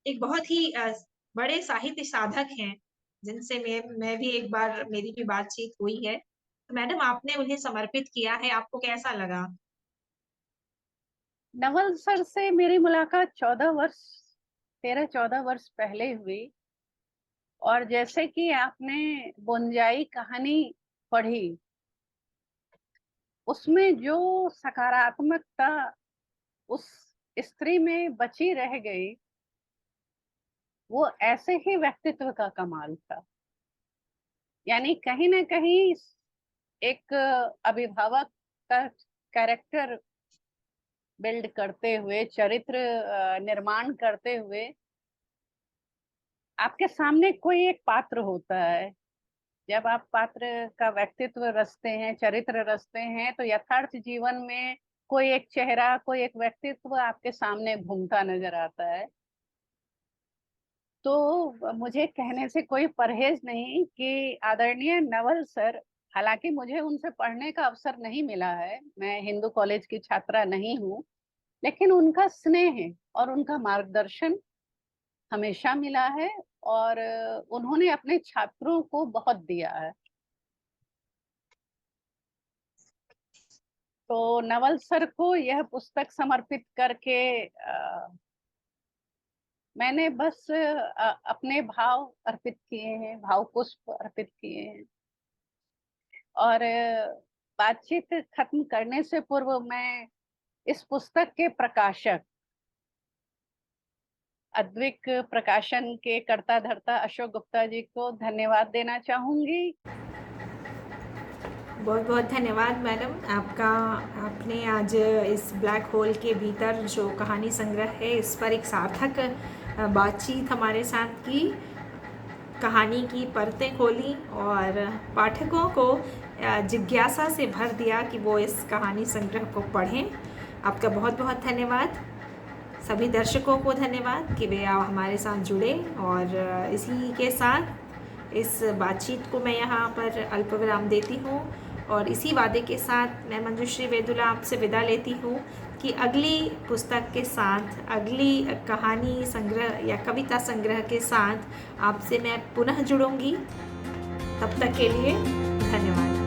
एक बहुत ही बड़े साहित्य साधक हैं, जिनसे मैं भी एक बार मेरी भी बातचीत हुई है। तो मैडम, आपने उन्हें समर्पित किया है, आपको कैसा लगा? नवल सर से मेरी मुलाकात 13-14 वर्ष पहले हुई। और जैसे कि आपने बुंजाई कहानी पढ़ी, उसमें जो सकारात्मकता उस स्त्री में बची रह गई, वो ऐसे ही व्यक्तित्व का कमाल था। यानी कहीं ना कहीं एक अभिभावक का कैरेक्टर बिल्ड करते हुए, चरित्र निर्माण करते हुए, आपके सामने कोई एक पात्र होता है। जब आप पात्र का व्यक्तित्व रचते हैं, चरित्र रचते हैं, तो यथार्थ जीवन में कोई एक चेहरा, कोई एक व्यक्तित्व आपके सामने घूमता नजर आता है। तो मुझे कहने से कोई परहेज नहीं कि आदरणीय नवल सर, हालांकि मुझे उनसे पढ़ने का अवसर नहीं मिला है, मैं हिंदू कॉलेज की छात्रा नहीं हूँ, लेकिन उनका स्नेह और उनका मार्गदर्शन हमेशा मिला है, और उन्होंने अपने छात्रों को बहुत दिया है। तो नवल सर को यह पुस्तक समर्पित करके मैंने बस अपने भाव अर्पित किए हैं, भाव पुष्प अर्पित किए हैं। और बातचीत खत्म करने से पूर्व मैं इस पुस्तक के प्रकाशक, अद्विक प्रकाशन के कर्ता धर्ता अशोक गुप्ता जी को धन्यवाद देना चाहूंगी। बहुत बहुत धन्यवाद मैडम आपका। आपने आज इस ब्लैक होल के भीतर जो कहानी संग्रह है, इस पर एक सार्थक बातचीत हमारे साथ की, कहानी की परतें खोली और पाठकों को जिज्ञासा से भर दिया कि वो इस कहानी संग्रह को पढ़ें। आपका बहुत बहुत धन्यवाद। सभी दर्शकों को धन्यवाद कि वे हमारे साथ जुड़े, और इसी के साथ इस बातचीत को मैं यहाँ पर अल्पविराम देती हूँ, और इसी वादे के साथ मैं मंजुश्री वेदुला आपसे विदा लेती हूँ कि अगली पुस्तक के साथ, अगली कहानी संग्रह या कविता संग्रह के साथ आपसे मैं पुनः जुड़ूंगी। तब तक के लिए धन्यवाद।